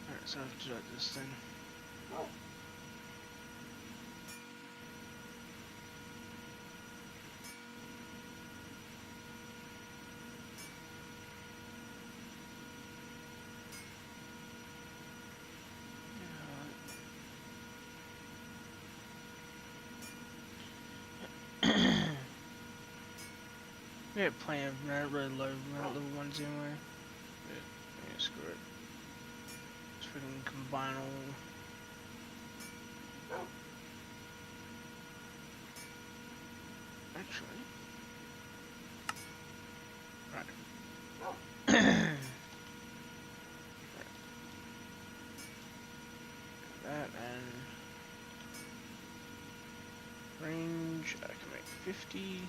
Alright, so I have to do this thing. We get plenty of really low level ones anyway. But, yeah, screw it. So we can combine all. Actually. Right. That and range, I can make 50.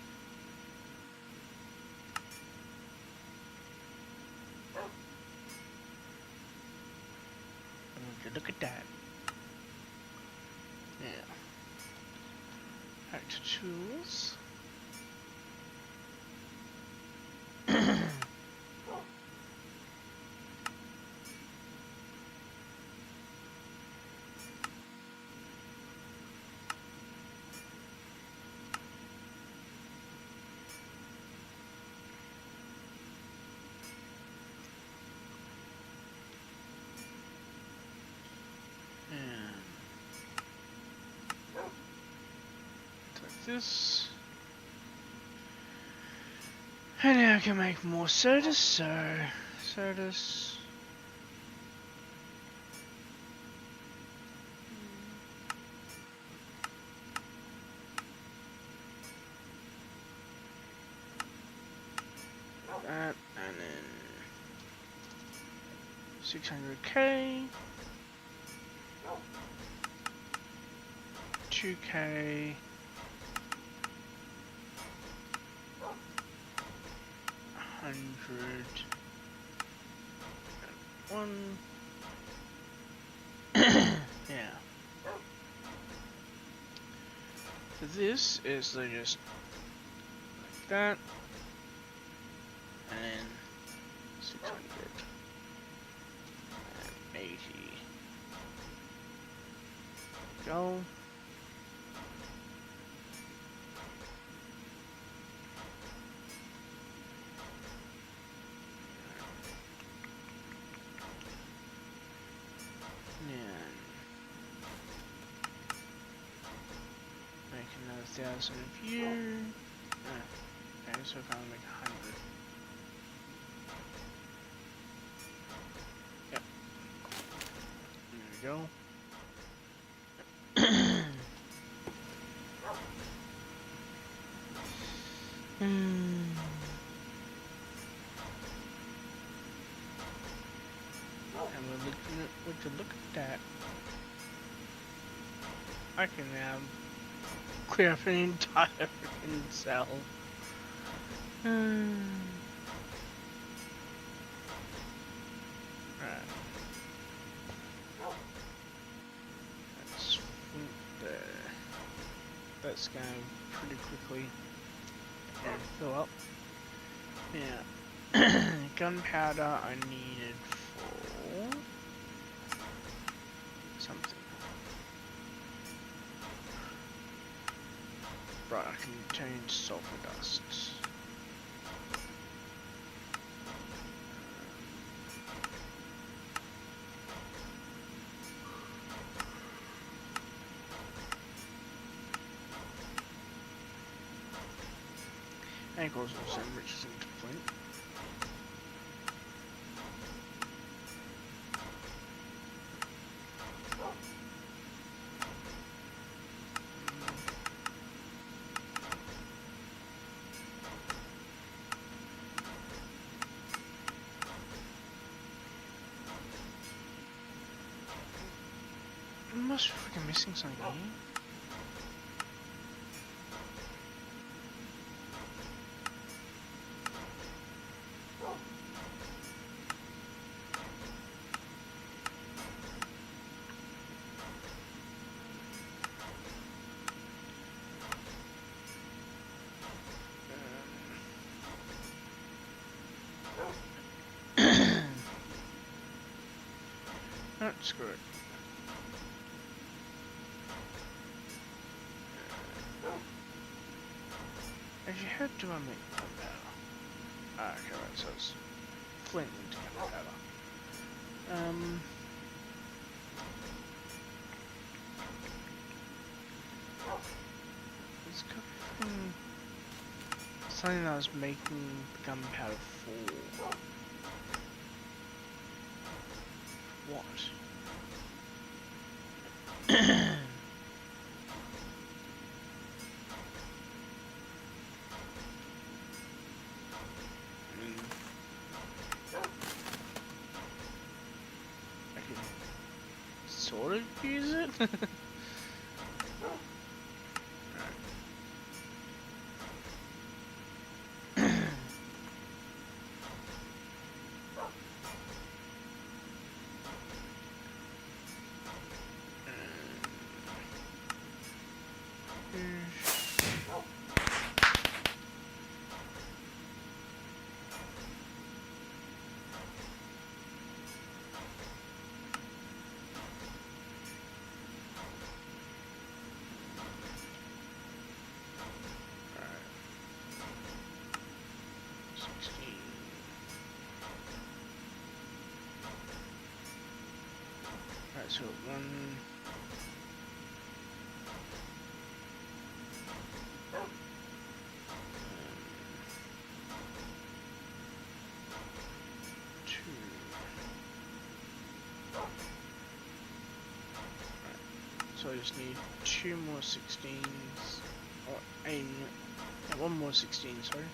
Look at that. Yeah. Back to tools. This, and now I can make more sodas. So sodas, that, and then 600k, 2k, 100, and 1. Yeah. So this is just like that, and then 680. Go. Make another 1,000 of you. Okay, so if I make 100. Yep. There we go. And would you look at that? I can clear up an entire freaking cell. Right. Let's flip there. That's going pretty quickly and fill up. Yeah. Gunpowder I needed for something. Right, I can turn into sulfur dust. And of course also enriches into flint. I must be freaking missing something here. No, screw it. Actually, how do I make gunpowder? Ah, okay, right, so it's flint into gunpowder. It's something I was making gunpowder for. What? I can sort of use it. So 1. So I just need 2 more 16s, or one more 16, sorry.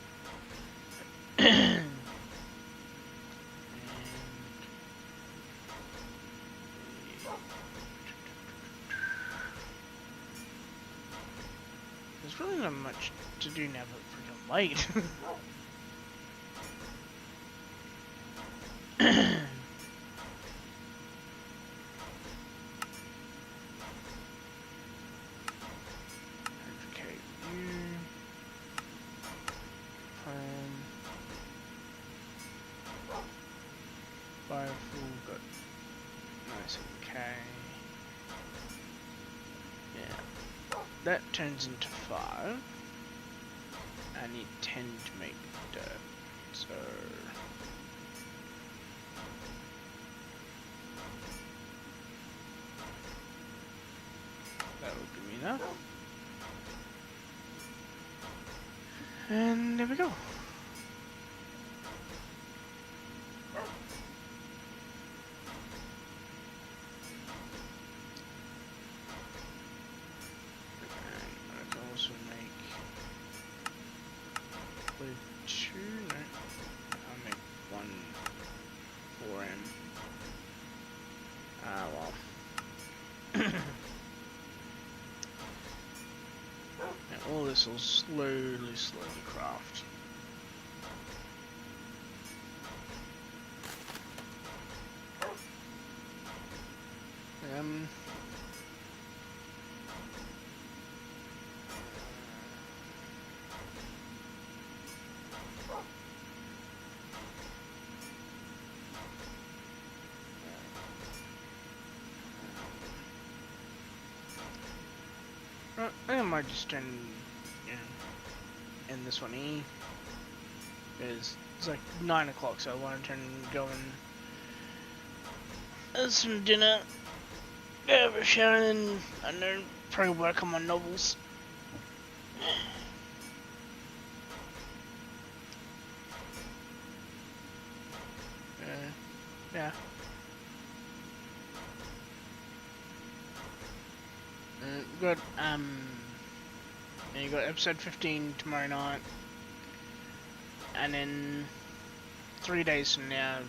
There's really not much to do now but freaking wait. Okay, you plan by full got nice, okay. Yeah. That turns into 5. I need 10 to make dirt, so that will give me enough. And there we go. I can also make with 2, no, I'll make 1 4M. Ah well. And all this will slowly craft. I think I might just turn, end this one here. Because it's like 9 o'clock, so I want to go and have some dinner, have a shower, and then probably work on my novels. Yeah. Got you got episode 15 tomorrow night, and then 3 days from now,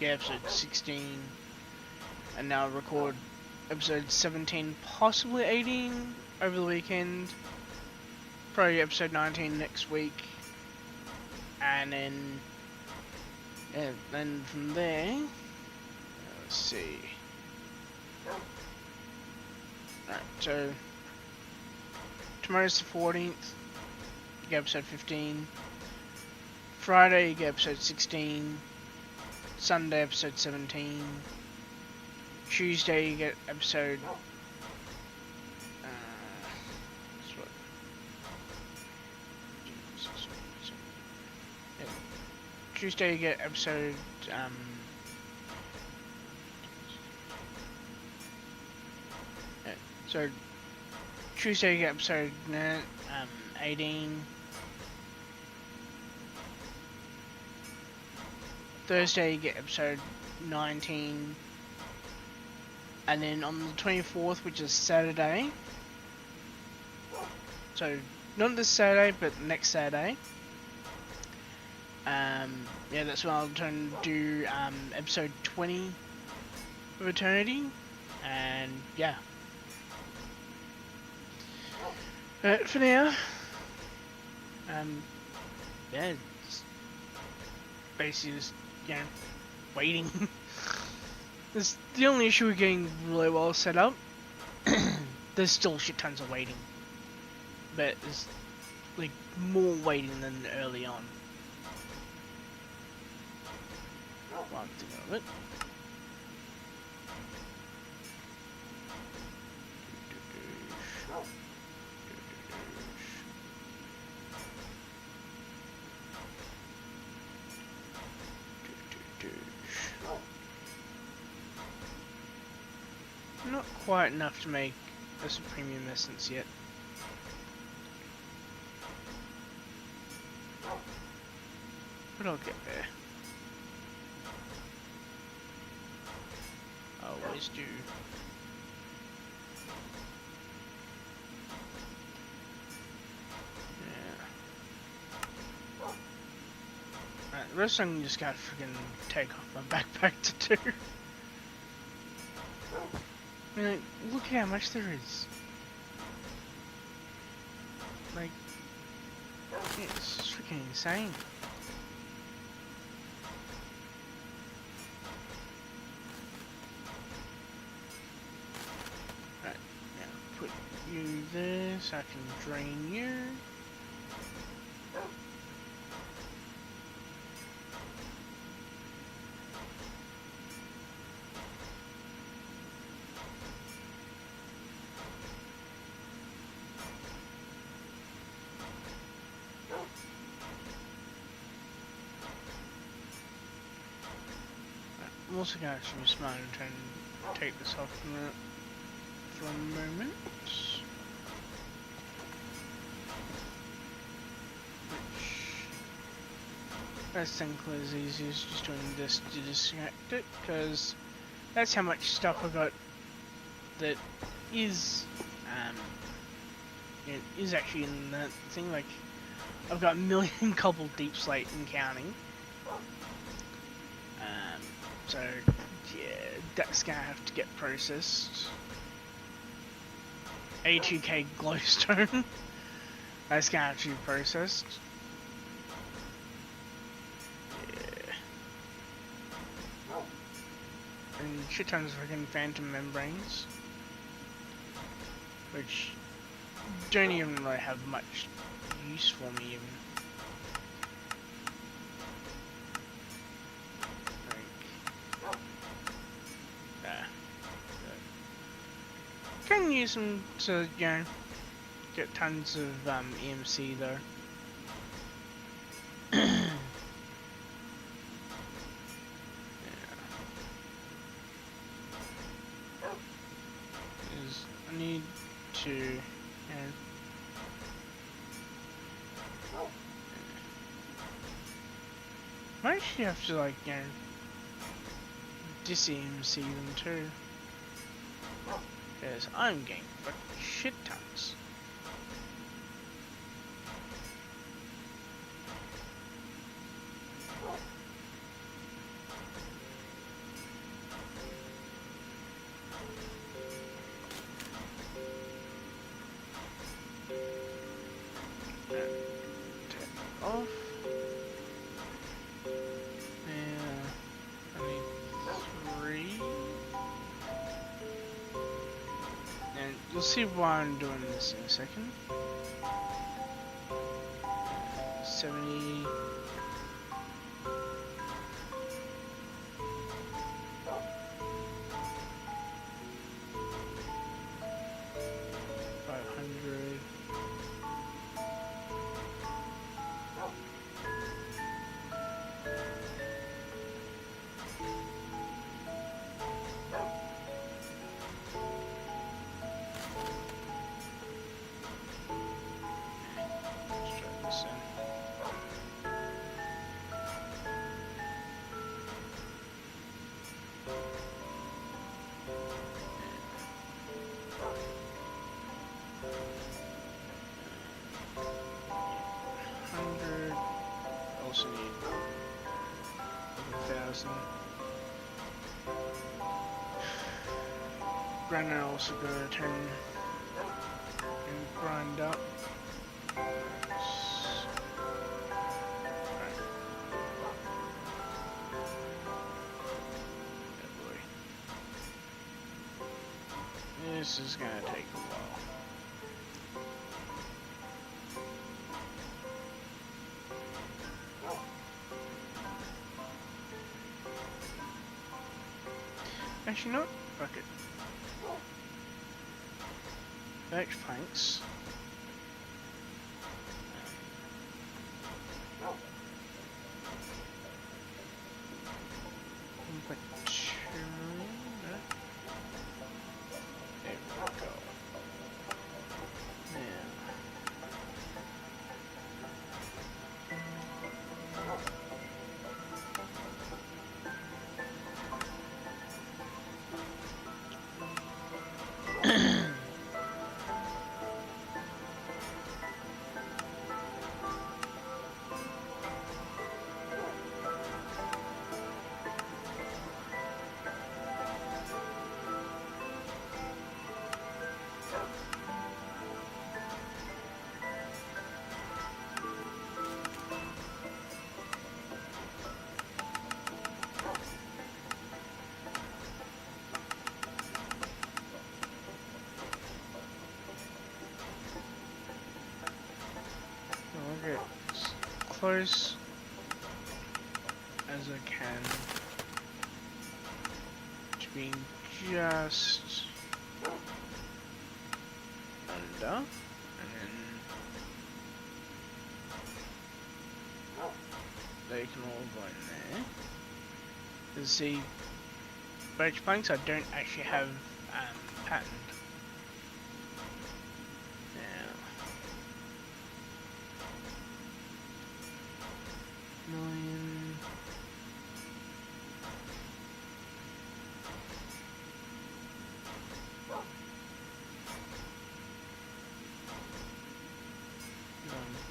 yeah, episode 16, and now record episode 17, possibly 18 over the weekend, probably episode 19 next week, and then from there, let's see. Right, so tomorrow's the 14th, you get episode 15. Friday, you get episode 16. Sunday, episode 17. Tuesday, you get episode. Yeah. Tuesday, you get episode. So Tuesday you get episode 18. Thursday you get episode 19. And then on the 24th, which is Saturday. So not this Saturday, but next Saturday. Yeah, that's when I'll turn to do episode 20 of Eternity. And yeah. For now, yeah, it's basically just, waiting. This the only issue with getting really well set up. There's still shit tons of waiting, but there's like more waiting than early on. One thing of it. Not quite enough to make us a premium essence yet. But I'll get there. I always do. Yeah. Alright, the rest I'm just gotta freaking take off my backpack to do. I mean, like, look at how much there is. Like, it's freaking insane. Right, now put you there so I can drain you. I'm also going to actually be smart and try and take this off for a moment. Which, best thing as easy as just doing this to disconnect it, because that's how much stuff I got that is, is actually in that thing. Like, I've got a million cobble deep slate and counting. So, yeah, that's gonna have to get processed. 82k glowstone. That's gonna have to be processed. Yeah. And shit tons of freaking phantom membranes. Which don't even really have much use for me even. Can use them to, you know, get tons of EMC though. Yeah. I need to, you know, I actually have to, like, you know, dis-EMC them too. Because I'm getting fucking shit tons. Take that off. Yeah, I need 3. And you'll see why I'm doing this in a second. 70. Also need 1,000. Granite also go to 10 and grind up. This is gonna take a while. Actually, not. Fuck it. Birch planks. 1.2. There we go. get as close as I can to being just under, and then they can all go in there. You see, birch planks I don't actually have patterned. Now, 9.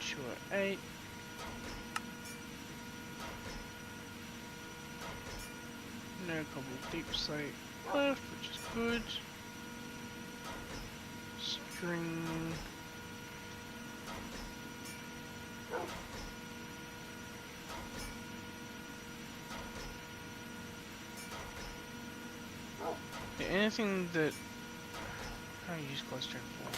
Two or 8. No couple deep slate left, which is good. String. Yeah, anything that I use clustering for.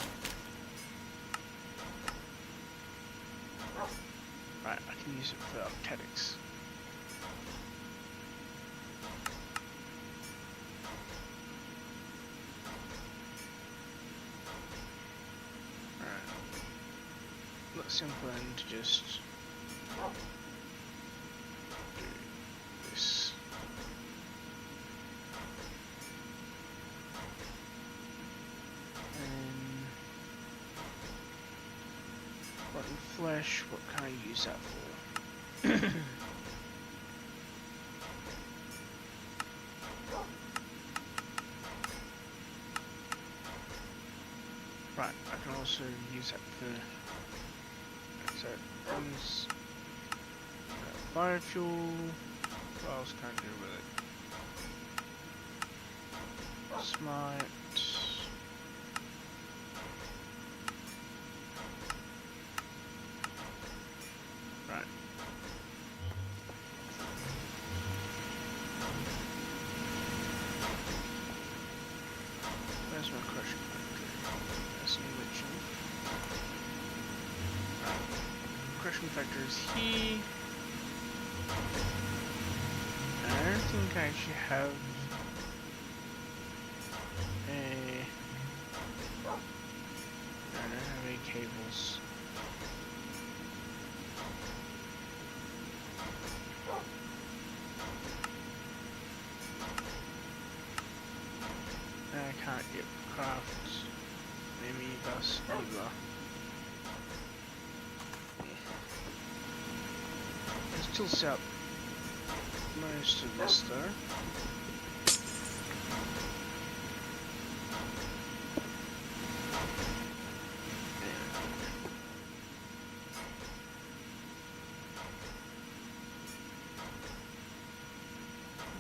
Right, I can use it for architects. Simple and just do this. And rotten flesh, what can I use that for? Right, I can also use that for so runs biofuel. What else can I do with it? Smite. Right. Where's my crushing factory? That's new ritual. Crushing factor is here. And I don't think I actually have a... I don't have any cables. And I can't get craft maybe bus either. Still set up most of this though.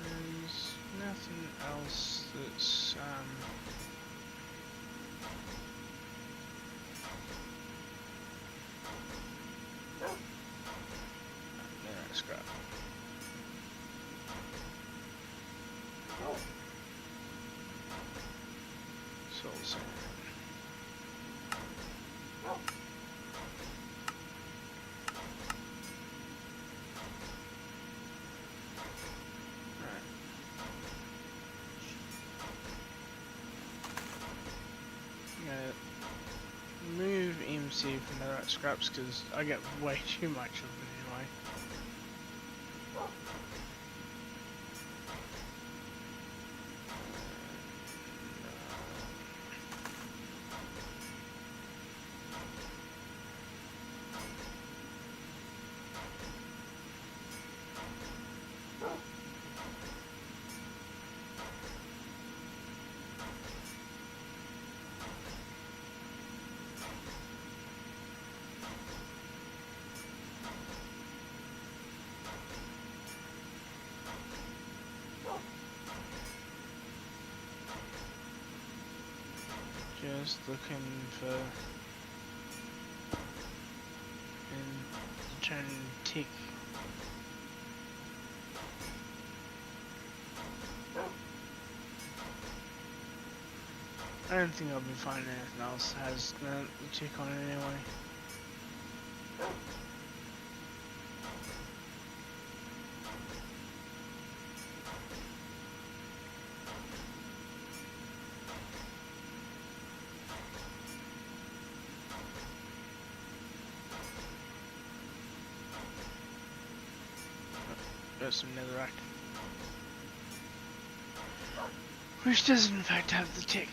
There's nothing else that's scrap. Soul sand. Right. I'm gonna move EMC from the right scraps because I get way too much of it anyway. Just looking for and turn tick. I don't think I'll be finding anything else that has the tick on it anyway. got some netherrack. Which does in fact have the tick.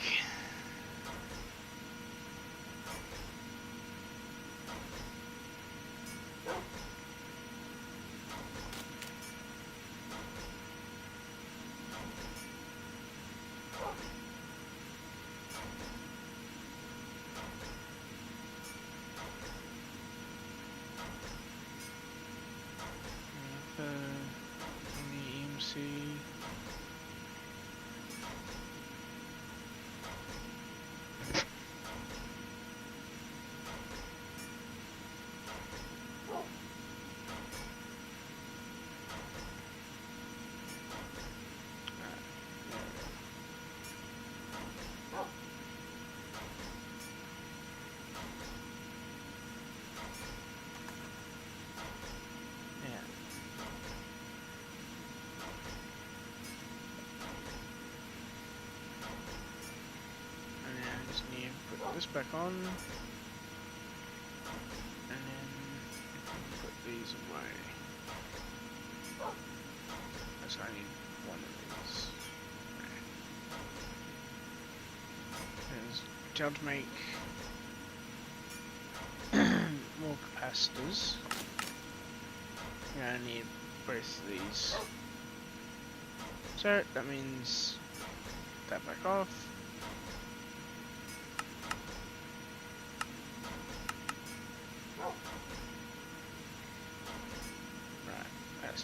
This back on, and then put these away. So I need one of these. There's tell to make more capacitors. I need both of these. So that means that back off.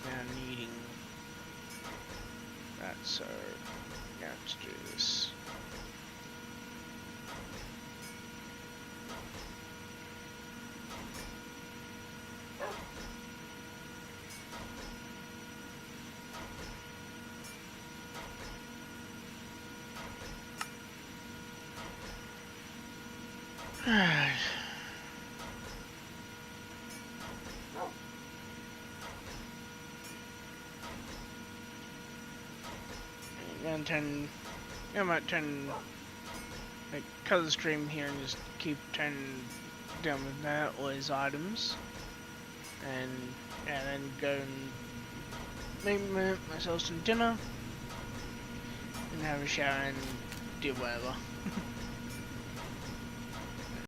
Now needing that, so we have to do this. Alright. I might cut the stream here and just keep turning down with that, all his items, and then go and make myself some dinner, and have a shower and do whatever.